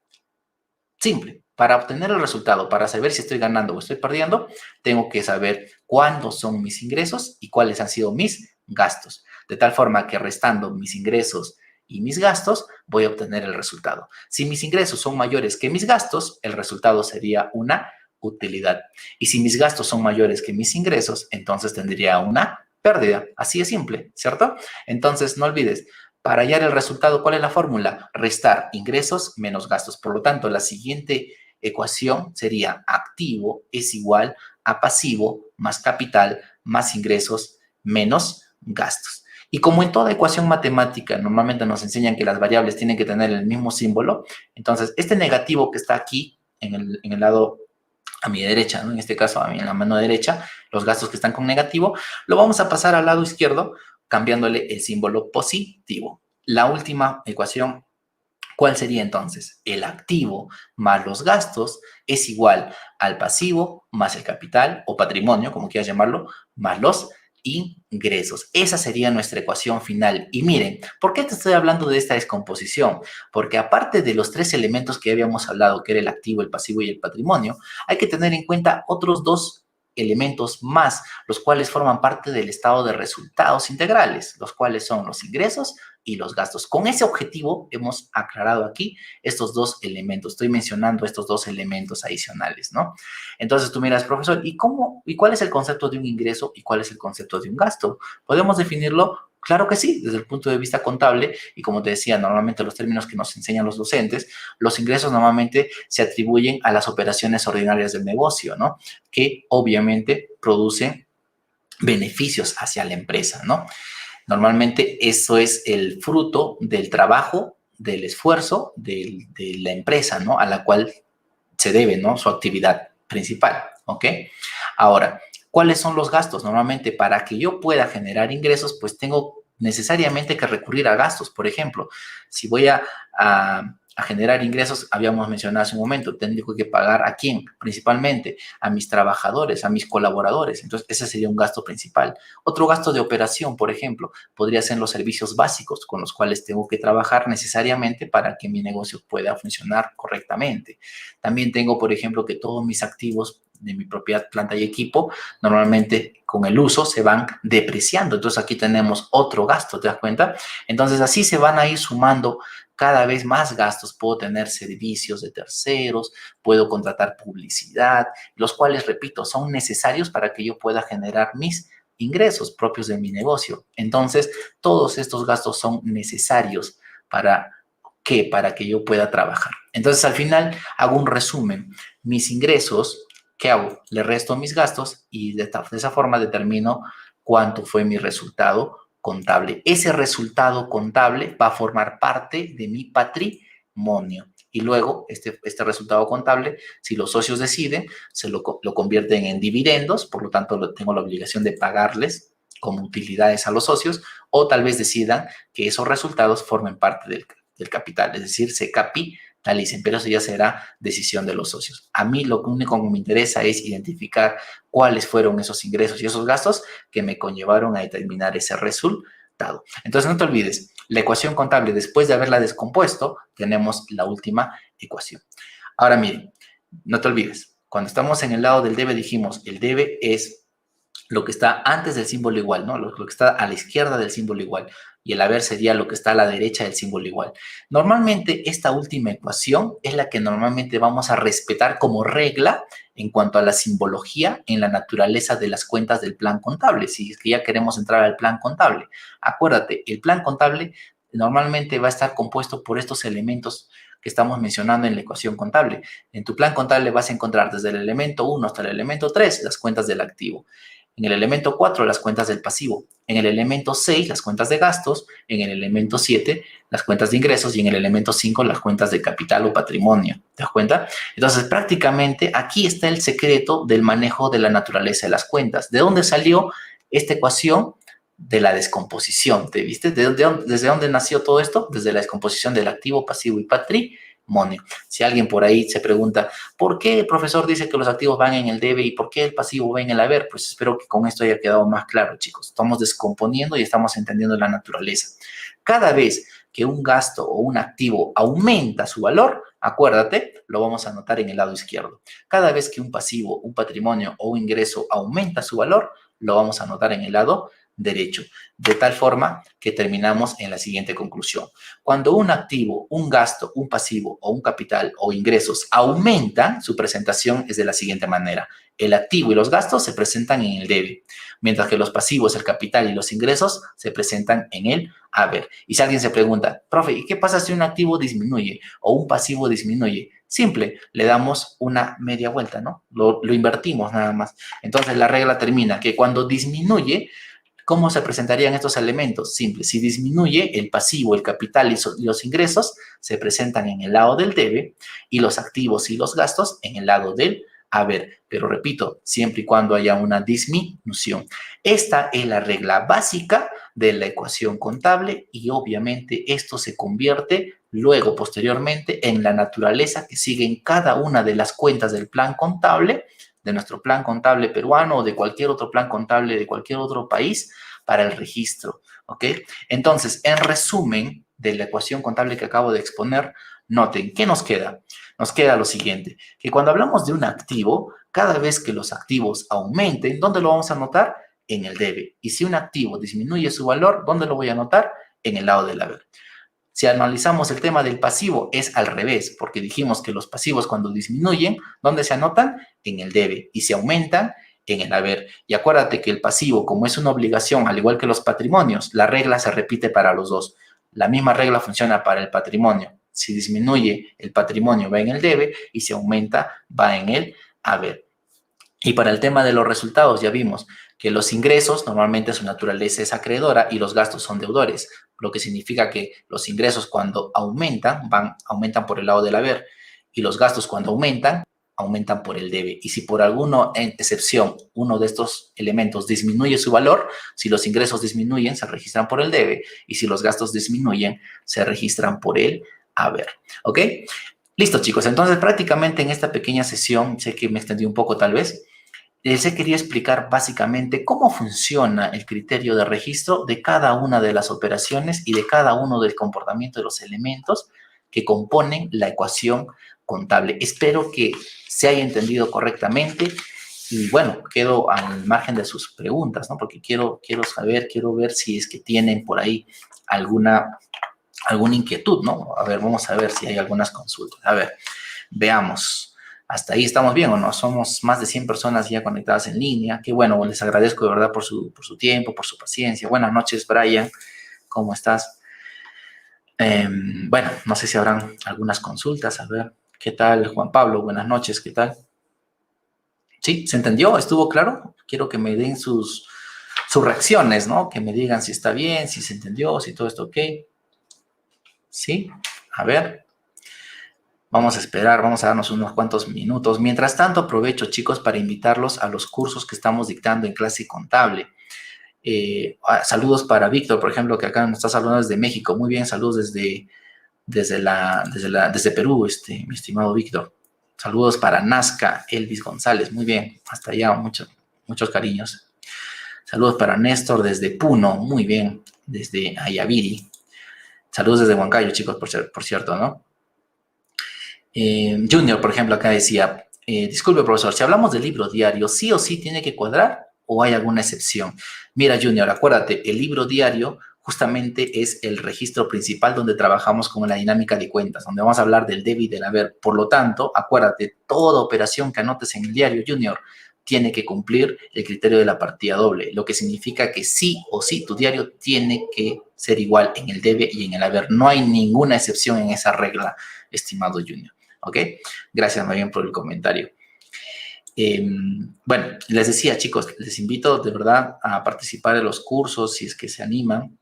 Simple. Para obtener el resultado, para saber si estoy ganando o estoy perdiendo, tengo que saber cuándo son mis ingresos y cuáles han sido mis gastos. De tal forma que restando mis ingresos y mis gastos, voy a obtener el resultado. Si mis ingresos son mayores que mis gastos, el resultado sería una utilidad. Y si mis gastos son mayores que mis ingresos, entonces tendría una pérdida. Así de simple, ¿cierto? Entonces, no olvides, para hallar el resultado, ¿cuál es la fórmula? Restar ingresos menos gastos. Por lo tanto, la siguiente ecuación sería activo es igual a pasivo más capital más ingresos menos gastos. Y como en toda ecuación matemática, normalmente nos enseñan que las variables tienen que tener el mismo símbolo, entonces este negativo que está aquí en el lado a mi derecha, ¿no? En este caso, a mí en la mano derecha, los gastos que están con negativo, lo vamos a pasar al lado izquierdo cambiándole el símbolo positivo. La última ecuación, ¿cuál sería entonces? El activo más los gastos es igual al pasivo más el capital o patrimonio, como quieras llamarlo, más los ingresos. Esa sería nuestra ecuación final. Y miren, ¿por qué te estoy hablando de esta descomposición? Porque aparte de los tres elementos que habíamos hablado, que era el activo, el pasivo y el patrimonio, hay que tener en cuenta otros dos elementos más, los cuales forman parte del estado de resultados integrales, los cuales son los ingresos y los gastos. Con ese objetivo hemos aclarado aquí estos dos elementos. Estoy mencionando estos dos elementos adicionales, ¿no? Entonces tú miras, profesor, ¿y cuál es el concepto de un ingreso y cuál es el concepto de un gasto? ¿Podemos definirlo? Claro que sí, desde el punto de vista contable, y como te decía, normalmente los términos que nos enseñan los docentes, los ingresos normalmente se atribuyen a las operaciones ordinarias del negocio, ¿no? Que obviamente producen beneficios hacia la empresa, ¿no? Normalmente eso es el fruto del trabajo, del esfuerzo de la empresa, ¿no? A la cual se debe, ¿no? Su actividad principal, ¿ok? Ahora, ¿cuáles son los gastos? Normalmente para que yo pueda generar ingresos, pues tengo necesariamente que recurrir a gastos. Por ejemplo, si voy a generar ingresos, habíamos mencionado hace un momento, tengo que pagar a quién, principalmente a mis trabajadores, a mis colaboradores. Entonces, ese sería un gasto principal. Otro gasto de operación, por ejemplo, podría ser los servicios básicos con los cuales tengo que trabajar necesariamente para que mi negocio pueda funcionar correctamente. También tengo, por ejemplo, que todos mis activos de mi propia planta y equipo, normalmente con el uso se van depreciando. Entonces aquí tenemos otro gasto, ¿te das cuenta? Entonces así se van a ir sumando cada vez más gastos. Puedo tener servicios de terceros, puedo contratar publicidad, los cuales, repito, son necesarios para que yo pueda generar mis ingresos propios de mi negocio. Entonces, todos estos gastos son necesarios para para que yo pueda trabajar. Entonces, al final, hago un resumen. Mis ingresos, ¿qué hago? Le resto mis gastos y de esa forma determino cuánto fue mi resultado contable. Ese resultado contable va a formar parte de mi patrimonio. Y luego, este resultado contable, si los socios deciden, lo convierten en dividendos, por lo tanto, tengo la obligación de pagarles como utilidades a los socios, o tal vez decidan que esos resultados formen parte del capital, es decir, se capitalizan. la licen, pero eso ya será decisión de los socios. A mí lo único que me interesa es identificar cuáles fueron esos ingresos y esos gastos que me conllevaron a determinar ese resultado. Entonces, no te olvides, la ecuación contable, después de haberla descompuesto, tenemos la última ecuación. Ahora, miren, no te olvides, cuando estamos en el lado del debe, dijimos, el debe es lo que está antes del símbolo igual, ¿no? Lo que está a la izquierda del símbolo igual. Y el haber sería lo que está a la derecha del símbolo igual. Normalmente, esta última ecuación es la que normalmente vamos a respetar como regla en cuanto a la simbología en la naturaleza de las cuentas del plan contable. Si es que ya queremos entrar al plan contable. Acuérdate, el plan contable normalmente va a estar compuesto por estos elementos que estamos mencionando en la ecuación contable. En tu plan contable vas a encontrar desde el elemento 1 hasta el elemento 3 las cuentas del activo. En el elemento 4, las cuentas del pasivo. En el elemento 6, las cuentas de gastos. En el elemento 7, las cuentas de ingresos. Y en el elemento 5, las cuentas de capital o patrimonio. ¿Te das cuenta? Entonces, prácticamente aquí está el secreto del manejo de la naturaleza de las cuentas. ¿De dónde salió esta ecuación? De la descomposición. ¿Te viste? ¿Desde dónde nació todo esto? Desde la descomposición del activo, pasivo y patrimonio. Si alguien por ahí se pregunta, ¿por qué el profesor dice que los activos van en el debe y por qué el pasivo va en el haber? Pues espero que con esto haya quedado más claro, chicos. Estamos descomponiendo y estamos entendiendo la naturaleza. Cada vez que un gasto o un activo aumenta su valor, acuérdate, lo vamos a anotar en el lado izquierdo. Cada vez que un pasivo, un patrimonio o un ingreso aumenta su valor, lo vamos a anotar en el lado derecho, de tal forma que terminamos en la siguiente conclusión. Cuando un activo, un gasto, un pasivo o un capital o ingresos aumentan, su presentación es de la siguiente manera. El activo y los gastos se presentan en el debe, mientras que los pasivos, el capital y los ingresos se presentan en el haber. Y si alguien se pregunta, profe, ¿y qué pasa si un activo disminuye o un pasivo disminuye? Simple, le damos una media vuelta, ¿no? Lo invertimos nada más. Entonces la regla termina que cuando disminuye, ¿cómo se presentarían estos elementos? Simple, si disminuye el pasivo, el capital y los ingresos, se presentan en el lado del debe y los activos y los gastos en el lado del haber. Pero repito, siempre y cuando haya una disminución. Esta es la regla básica de la ecuación contable y obviamente esto se convierte luego, posteriormente, en la naturaleza que sigue en cada una de las cuentas del plan contable, de nuestro plan contable peruano o de cualquier otro plan contable de cualquier otro país para el registro, ¿ok? Entonces, en resumen de la ecuación contable que acabo de exponer, noten, ¿qué nos queda? Nos queda lo siguiente, que cuando hablamos de un activo, cada vez que los activos aumenten, ¿dónde lo vamos a anotar? En el debe. Y si un activo disminuye su valor, ¿dónde lo voy a anotar? En el lado del haber. Si analizamos el tema del pasivo, es al revés, porque dijimos que los pasivos cuando disminuyen, ¿dónde se anotan? En el debe. Y si aumentan, en el haber. Y acuérdate que el pasivo, como es una obligación, al igual que los patrimonios, la regla se repite para los dos. La misma regla funciona para el patrimonio. Si disminuye el patrimonio, va en el debe, y si aumenta, va en el haber. Y para el tema de los resultados, ya vimos que los ingresos normalmente su naturaleza es acreedora y los gastos son deudores, lo que significa que los ingresos cuando aumentan, aumentan por el lado del haber y los gastos cuando aumentan por el debe. Y si por alguna excepción uno de estos elementos disminuye su valor, si los ingresos disminuyen, se registran por el debe y si los gastos disminuyen, se registran por el haber. ¿Ok? Listo, chicos. Entonces, prácticamente en esta pequeña sesión, sé que me extendí un poco tal vez, les quería explicar básicamente cómo funciona el criterio de registro de cada una de las operaciones y de cada uno del comportamiento de los elementos que componen la ecuación contable. Espero que se haya entendido correctamente y bueno, quedo al margen de sus preguntas, ¿no? Porque quiero saber, quiero ver si es que tienen por ahí alguna inquietud, ¿no? A ver, vamos a ver si hay algunas consultas. A ver, veamos. ¿Hasta ahí estamos bien o no? Somos más de 100 personas ya conectadas en línea. Qué bueno, les agradezco de verdad por su tiempo, por su paciencia. Buenas noches, Brian. ¿Cómo estás? Bueno, no sé si habrán algunas consultas. A ver, ¿qué tal, Juan Pablo? Buenas noches, ¿qué tal? ¿Sí? ¿Se entendió? ¿Estuvo claro? Quiero que me den sus reacciones, ¿no? Que me digan si está bien, si se entendió, si todo está ok. ¿Sí? A ver. Vamos a esperar, vamos a darnos unos cuantos minutos. Mientras tanto, aprovecho, chicos, para invitarlos a los cursos que estamos dictando en clase contable. Saludos para Víctor, por ejemplo, que acá nos está saludando desde México. Muy bien, saludos desde Perú, mi estimado Víctor. Saludos para Nazca, Elvis González. Muy bien, hasta allá, muchos cariños. Saludos para Néstor desde Puno. Muy bien, desde Ayaviri. Saludos desde Huancayo, chicos, por cierto, ¿no? Junior, por ejemplo, acá decía, disculpe, profesor, si hablamos del libro diario, ¿sí o sí tiene que cuadrar o hay alguna excepción? Mira, Junior, acuérdate, el libro diario justamente es el registro principal donde trabajamos con la dinámica de cuentas, donde vamos a hablar del debe y del haber. Por lo tanto, acuérdate, toda operación que anotes en el diario, Junior, tiene que cumplir el criterio de la partida doble, lo que significa que sí o sí tu diario tiene que ser igual en el debe y en el haber. No hay ninguna excepción en esa regla, estimado Junior. ¿Ok? Gracias, muy bien, por el comentario. Bueno, les decía, chicos, les invito de verdad a participar en los cursos si es que se animan.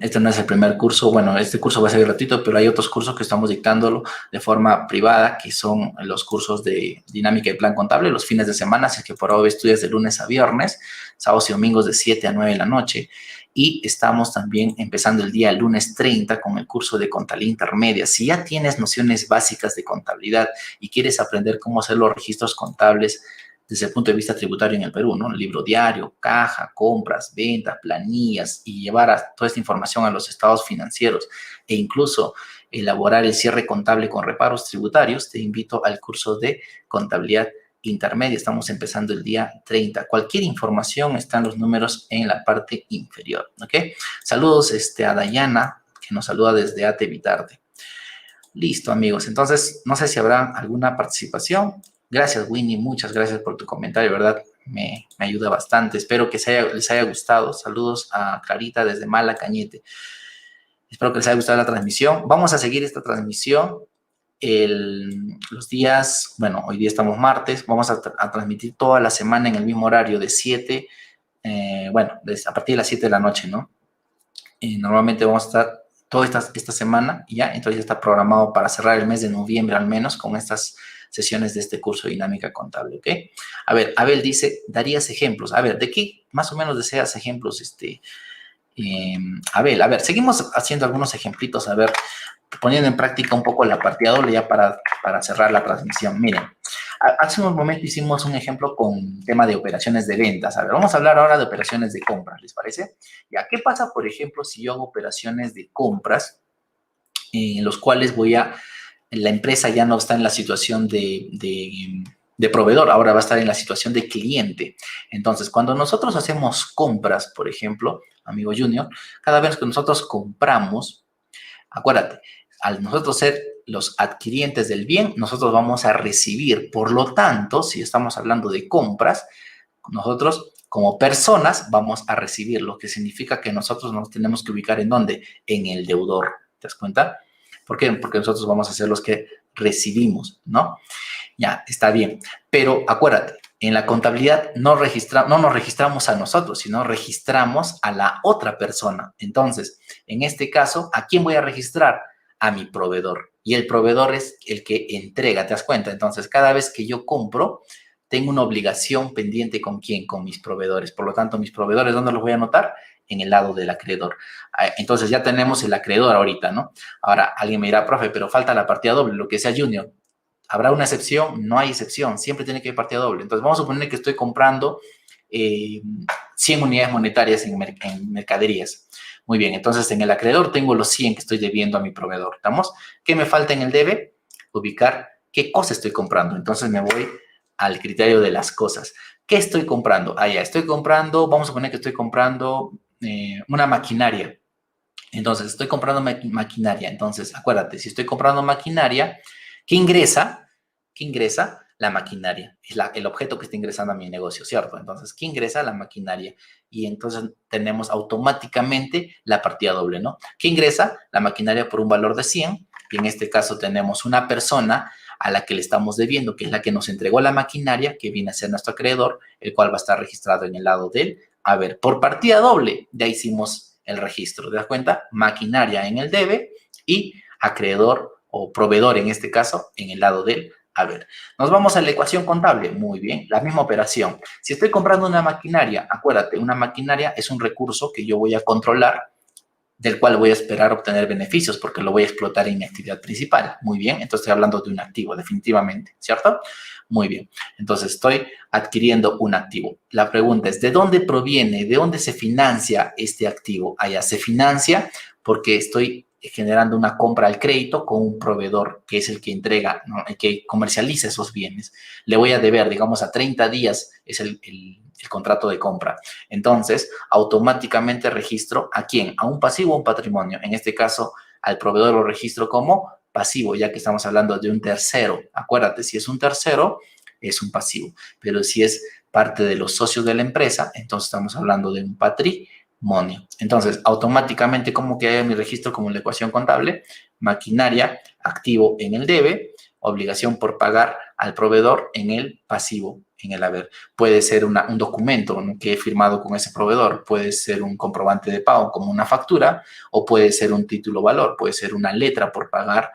Este no es el primer curso, bueno, este curso va a ser gratuito, pero hay otros cursos que estamos dictándolo de forma privada, que son los cursos de dinámica y plan contable, los fines de semana, si es que por hoy estudias de lunes a viernes, sábados y domingos de 7 a 9 de la noche, y estamos también empezando el día lunes 30 con el curso de contabilidad intermedia. Si ya tienes nociones básicas de contabilidad y quieres aprender cómo hacer los registros contables desde el punto de vista tributario en el Perú, ¿no? El libro diario, caja, compras, ventas, planillas y llevar toda esta información a los estados financieros e incluso elaborar el cierre contable con reparos tributarios, te invito al curso de contabilidad intermedia. Estamos empezando el día 30. Cualquier información están los números en la parte inferior, ¿ok? Saludos a Dayana, que nos saluda desde Ate Vitarte. Listo, amigos. Entonces, no sé si habrá alguna participación. Gracias, Winnie. Muchas gracias por tu comentario, ¿verdad? Me ayuda bastante. Espero que les haya gustado. Saludos a Clarita desde Mala Cañete. Espero que les haya gustado la transmisión. Vamos a seguir esta transmisión los días, bueno, hoy día estamos martes. Vamos a transmitir toda la semana en el mismo horario de 7, a partir de las 7 de la noche, ¿no? Normalmente vamos a estar toda esta semana ya, entonces ya está programado para cerrar el mes de noviembre al menos con estas sesiones de este curso de dinámica contable, ¿ok? A ver, Abel dice, ¿darías ejemplos? A ver, ¿de qué más o menos deseas ejemplos? Abel, a ver, seguimos haciendo algunos ejemplitos, a ver, poniendo en práctica un poco la partida doble ya para cerrar la transmisión. Miren, hace un momento hicimos un ejemplo con tema de operaciones de ventas. A ver, vamos a hablar ahora de operaciones de compras, ¿les parece? Ya, ¿qué pasa, por ejemplo, si yo hago operaciones de compras en los cuales la empresa ya no está en la situación de proveedor, ahora va a estar en la situación de cliente? Entonces, cuando nosotros hacemos compras, por ejemplo, amigo Junior, cada vez que nosotros compramos, acuérdate, al nosotros ser los adquirientes del bien, nosotros vamos a recibir. Por lo tanto, si estamos hablando de compras, nosotros como personas vamos a recibir, lo que significa que nosotros nos tenemos que ubicar ¿en dónde? En el deudor. ¿Te das cuenta? ¿Por qué? Porque nosotros vamos a ser los que recibimos, ¿no? Ya, está bien. Pero acuérdate, en la contabilidad no nos registramos a nosotros, sino registramos a la otra persona. Entonces, en este caso, ¿a quién voy a registrar? A mi proveedor. Y el proveedor es el que entrega, ¿te das cuenta? Entonces, cada vez que yo compro, tengo una obligación pendiente ¿con quién? Con mis proveedores. Por lo tanto, mis proveedores, ¿dónde los voy a anotar? En el lado del acreedor. Entonces, ya tenemos el acreedor ahorita, ¿no? Ahora, alguien me dirá, profe, pero falta la partida doble, lo que sea Junior. ¿Habrá una excepción? No hay excepción. Siempre tiene que haber partida doble. Entonces, vamos a suponer que estoy comprando 100 unidades monetarias en mercaderías. Muy bien, entonces en el acreedor tengo los 100 que estoy debiendo a mi proveedor. ¿Estamos? ¿Qué me falta en el debe? Ubicar qué cosa estoy comprando. Entonces me voy al criterio de las cosas. ¿Qué estoy comprando? Ya, estoy comprando, vamos a suponer que estoy comprando una maquinaria. Entonces, estoy comprando maquinaria. Entonces, acuérdate, si estoy comprando maquinaria, ¿qué ingresa? ¿Qué ingresa? La maquinaria. Es el objeto que está ingresando a mi negocio, ¿cierto? Entonces, ¿qué ingresa? La maquinaria. Y entonces tenemos automáticamente la partida doble, ¿no? ¿Qué ingresa? La maquinaria por un valor de 100. Y en este caso tenemos una persona a la que le estamos debiendo, que es la que nos entregó la maquinaria, que viene a ser nuestro acreedor, el cual va a estar registrado en el lado del haber. Por partida doble, ya hicimos el registro. ¿Te das cuenta? Maquinaria en el debe y acreedor o proveedor, en este caso, en el lado del haber. Nos vamos a la ecuación contable. Muy bien, la misma operación. Si estoy comprando una maquinaria, acuérdate, una maquinaria es un recurso que yo voy a controlar del cual voy a esperar obtener beneficios porque lo voy a explotar en mi actividad principal. Muy bien, entonces estoy hablando de un activo, definitivamente, ¿cierto? Muy bien, entonces estoy adquiriendo un activo. La pregunta es, ¿de dónde proviene, de dónde se financia este activo? Allá se financia porque estoy generando una compra al crédito con un proveedor que es el que entrega, ¿no? El que comercializa esos bienes. Le voy a deber, digamos, a 30 días es el contrato de compra. Entonces, automáticamente registro ¿a quién? A un pasivo o un patrimonio. En este caso, al proveedor lo registro como pasivo, ya que estamos hablando de un tercero. Acuérdate, si es un tercero, es un pasivo. Pero si es parte de los socios de la empresa, entonces estamos hablando de un patrimonio. Entonces, automáticamente, ¿cómo queda mi registro como en la ecuación contable? Maquinaria, activo en el debe, obligación por pagar al proveedor en el pasivo, en el haber. Puede ser un documento, ¿no?, que he firmado con ese proveedor, puede ser un comprobante de pago como una factura, o puede ser un título valor, puede ser una letra por pagar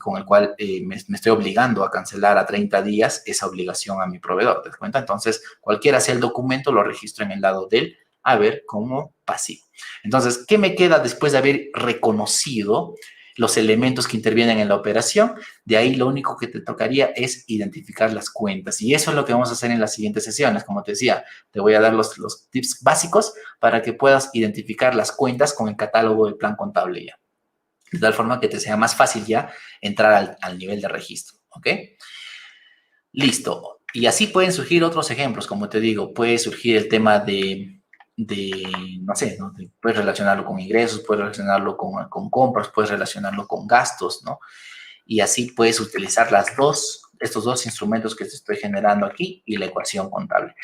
con el cual me estoy obligando a cancelar a 30 días esa obligación a mi proveedor. ¿Te das cuenta? Entonces, cualquiera sea el documento, lo registro en el lado del haber como pasivo. Entonces, ¿qué me queda después de haber reconocido los elementos que intervienen en la operación? De ahí lo único que te tocaría es identificar las cuentas. Y eso es lo que vamos a hacer en las siguientes sesiones. Como te decía, te voy a dar los tips básicos para que puedas identificar las cuentas con el catálogo del plan contable ya. De tal forma que te sea más fácil ya entrar al nivel de registro, ¿ok? Listo. Y así pueden surgir otros ejemplos, como te digo, puede surgir el tema no sé, ¿no? Puedes relacionarlo con ingresos, puedes relacionarlo con compras, puedes relacionarlo con gastos, ¿no? Y así puedes utilizar estos dos instrumentos que te estoy generando aquí y la ecuación contable.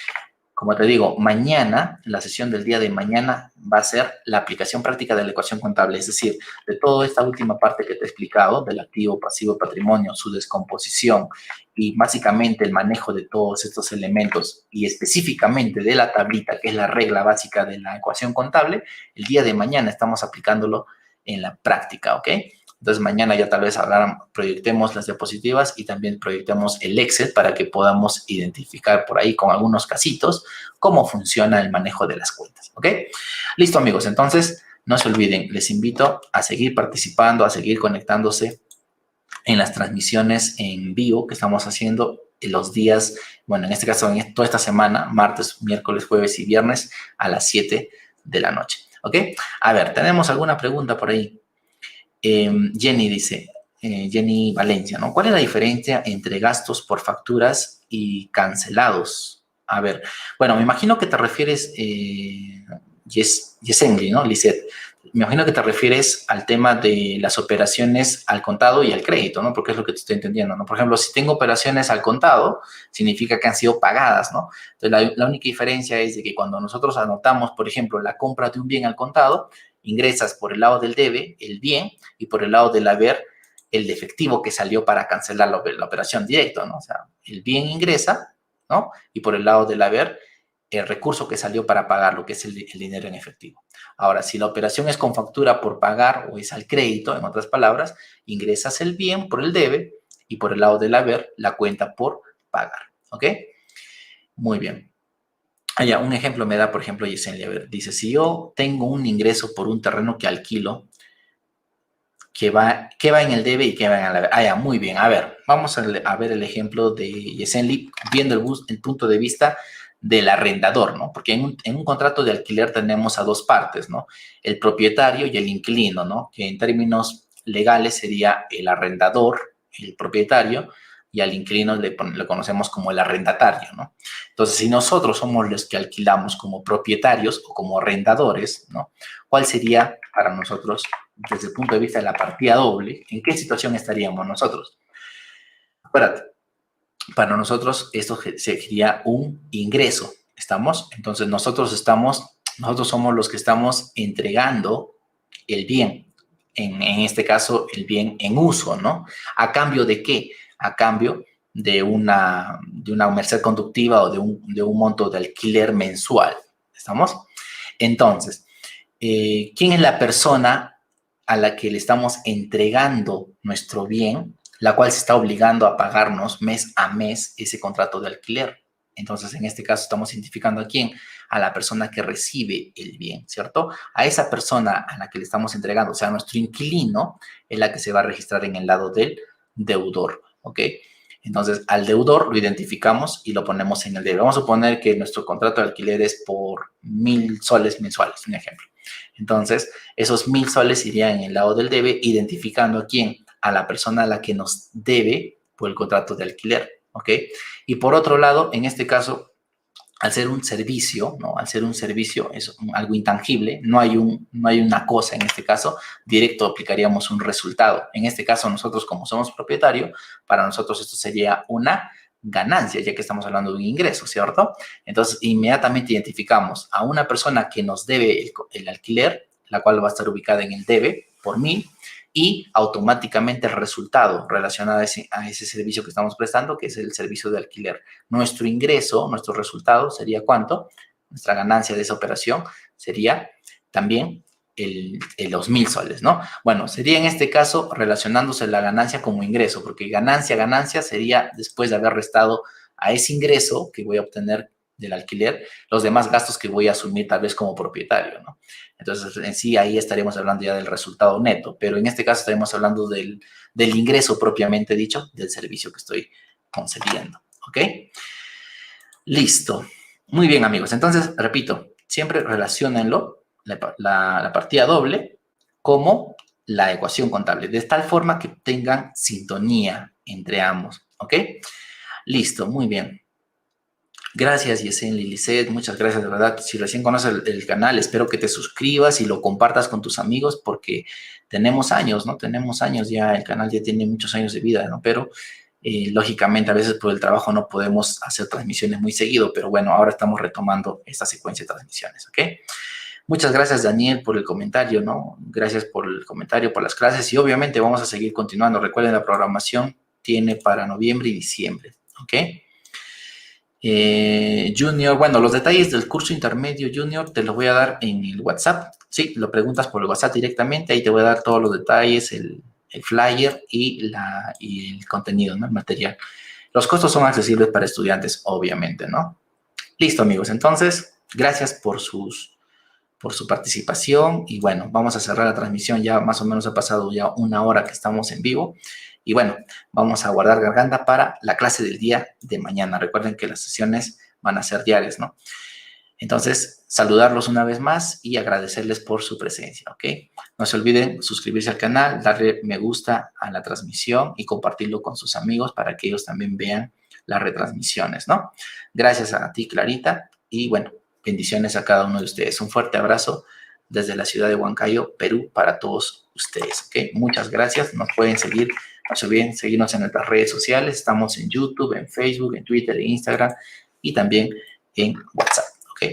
Como te digo, mañana, la sesión del día de mañana va a ser la aplicación práctica de la ecuación contable, es decir, de toda esta última parte que te he explicado, del activo, pasivo, patrimonio, su descomposición y básicamente el manejo de todos estos elementos y específicamente de la tablita, que es la regla básica de la ecuación contable, el día de mañana estamos aplicándolo en la práctica, ¿ok? Entonces, mañana ya tal vez proyectemos las diapositivas y también proyectemos el Excel para que podamos identificar por ahí con algunos casitos cómo funciona el manejo de las cuentas, ¿ok? Listo, amigos. Entonces, no se olviden, les invito a seguir participando, a seguir conectándose en las transmisiones en vivo que estamos haciendo en los días, bueno, en este caso, en toda esta semana, martes, miércoles, jueves y viernes a las 7 de la noche, ¿ok? A ver, ¿tenemos alguna pregunta por ahí? Jenny dice, Jenny Valencia, ¿no? ¿Cuál es la diferencia entre gastos por facturas y cancelados? A ver, bueno, me imagino que te refieres, Yesengli, ¿no? Lisette, me imagino que te refieres al tema de las operaciones al contado y al crédito, ¿no? Porque es lo que te estoy entendiendo, ¿no? Por ejemplo, si tengo operaciones al contado, significa que han sido pagadas, ¿no? Entonces, la única diferencia es de que cuando nosotros anotamos, por ejemplo, la compra de un bien al contado, ingresas por el lado del debe, el bien, y por el lado del haber, el efectivo que salió para cancelar la operación directo, ¿no? O sea, el bien ingresa, ¿no? Y por el lado del haber, el recurso que salió para pagar, lo que es el dinero en efectivo. Ahora, si la operación es con factura por pagar o es al crédito, en otras palabras, ingresas el bien por el debe y por el lado del haber, la cuenta por pagar, ¿ok? Muy bien. Allá, un ejemplo me da, por ejemplo, Yesenia. A ver, dice, si yo tengo un ingreso por un terreno que alquilo, ¿qué va en el debe y qué va en el haber? Ya, muy bien. A ver, vamos a ver el ejemplo de Yesenia viendo el punto de vista del arrendador, ¿no? Porque en un contrato de alquiler tenemos a dos partes, ¿no? El propietario y el inquilino, ¿no? Que en términos legales sería el arrendador, el propietario, y al inquilino le conocemos como el arrendatario, ¿no? Entonces, si nosotros somos los que alquilamos como propietarios o como arrendadores, ¿no? ¿Cuál sería para nosotros, desde el punto de vista de la partida doble, en qué situación estaríamos nosotros? Acuérdate, para nosotros esto sería un ingreso, ¿estamos? Entonces, nosotros somos los que estamos entregando el bien, en este caso, el bien en uso, ¿no? ¿A cambio de qué? A cambio de una merced conductiva o de un monto de alquiler mensual, ¿estamos? Entonces, ¿quién es la persona a la que le estamos entregando nuestro bien, la cual se está obligando a pagarnos mes a mes ese contrato de alquiler? Entonces, en este caso, estamos identificando a quién, a la persona que recibe el bien, ¿cierto? A esa persona a la que le estamos entregando, o sea, nuestro inquilino, es la que se va a registrar en el lado del deudor, ¿ok? Entonces, al deudor lo identificamos y lo ponemos en el debe. Vamos a suponer que nuestro contrato de alquiler es por 1.000 soles mensuales, un ejemplo. Entonces, esos 1.000 soles irían en el lado del debe, identificando a quién, a la persona a la que nos debe por el contrato de alquiler, ¿ok? Y por otro lado, en este caso, al ser un servicio, ¿no? Al ser un servicio es algo intangible, no hay una cosa en este caso, directo aplicaríamos un resultado. En este caso, nosotros como somos propietarios, para nosotros esto sería una ganancia, ya que estamos hablando de un ingreso, ¿cierto? Entonces, inmediatamente identificamos a una persona que nos debe el alquiler, la cual va a estar ubicada en el debe por 1.000, y automáticamente el resultado relacionado a ese servicio que estamos prestando, que es el servicio de alquiler. Nuestro ingreso, nuestro resultado sería ¿cuánto? Nuestra ganancia de esa operación sería también los 1.000 soles, ¿no? Bueno, sería en este caso relacionándose la ganancia como ingreso, porque ganancia sería después de haber restado a ese ingreso que voy a obtener del alquiler, los demás gastos que voy a asumir tal vez como propietario, ¿no? Entonces, en sí, ahí estaríamos hablando ya del resultado neto, pero en este caso estaremos hablando del ingreso propiamente dicho del servicio que estoy concediendo, ¿ok? Listo. Muy bien, amigos. Entonces, repito, siempre relaciónenlo, la partida doble, como la ecuación contable, de tal forma que tengan sintonía entre ambos, ¿ok? Listo, muy bien. Gracias, Yesen Lilicet, muchas gracias, de verdad. Si recién conoces el canal, espero que te suscribas y lo compartas con tus amigos porque tenemos años, ¿no? Tenemos años ya, el canal ya tiene muchos años de vida, ¿no? Pero, lógicamente, a veces por el trabajo no podemos hacer transmisiones muy seguido, pero bueno, ahora estamos retomando esta secuencia de transmisiones, ¿ok? Muchas gracias, Daniel, por el comentario, ¿no? Gracias por el comentario, por las clases y obviamente vamos a seguir continuando. Recuerden, la programación tiene para noviembre y diciembre, ¿ok? Junior, bueno, los detalles del curso intermedio Junior te los voy a dar en el WhatsApp. Sí, lo preguntas por el WhatsApp directamente, ahí te voy a dar todos los detalles, el flyer y el contenido, ¿no? El material. Los costos son accesibles para estudiantes, obviamente, ¿no? Listo, amigos. Entonces, gracias por su participación y bueno, vamos a cerrar la transmisión. Ya más o menos ha pasado ya 1 hora que estamos en vivo. Y bueno, vamos a guardar garganta para la clase del día de mañana. Recuerden que las sesiones van a ser diarias, ¿no? Entonces, saludarlos una vez más y agradecerles por su presencia, ¿ok? No se olviden suscribirse al canal, darle me gusta a la transmisión y compartirlo con sus amigos para que ellos también vean las retransmisiones, ¿no? Gracias a ti, Clarita, y bueno, bendiciones a cada uno de ustedes. Un fuerte abrazo desde la ciudad de Huancayo, Perú, para todos ustedes, ¿ok? Muchas gracias. Nos pueden seguir. No se olviden seguirnos en nuestras redes sociales. Estamos en YouTube, en Facebook, en Twitter, en Instagram y también en WhatsApp. ¿Ok?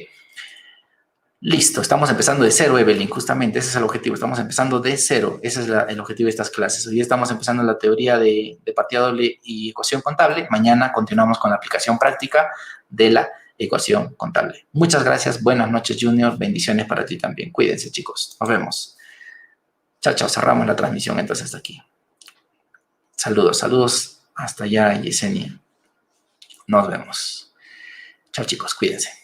Listo, estamos empezando de cero, Evelyn, justamente ese es el objetivo. Estamos empezando de cero. Ese es el objetivo de estas clases. Hoy estamos empezando la teoría de partida doble y ecuación contable. Mañana continuamos con la aplicación práctica de la ecuación contable. Muchas gracias. Buenas noches, Junior. Bendiciones para ti también. Cuídense, chicos. Nos vemos. Chao, chao. Cerramos la transmisión entonces hasta aquí. Saludos hasta allá, Yesenia. Nos vemos. Chao, chicos, cuídense.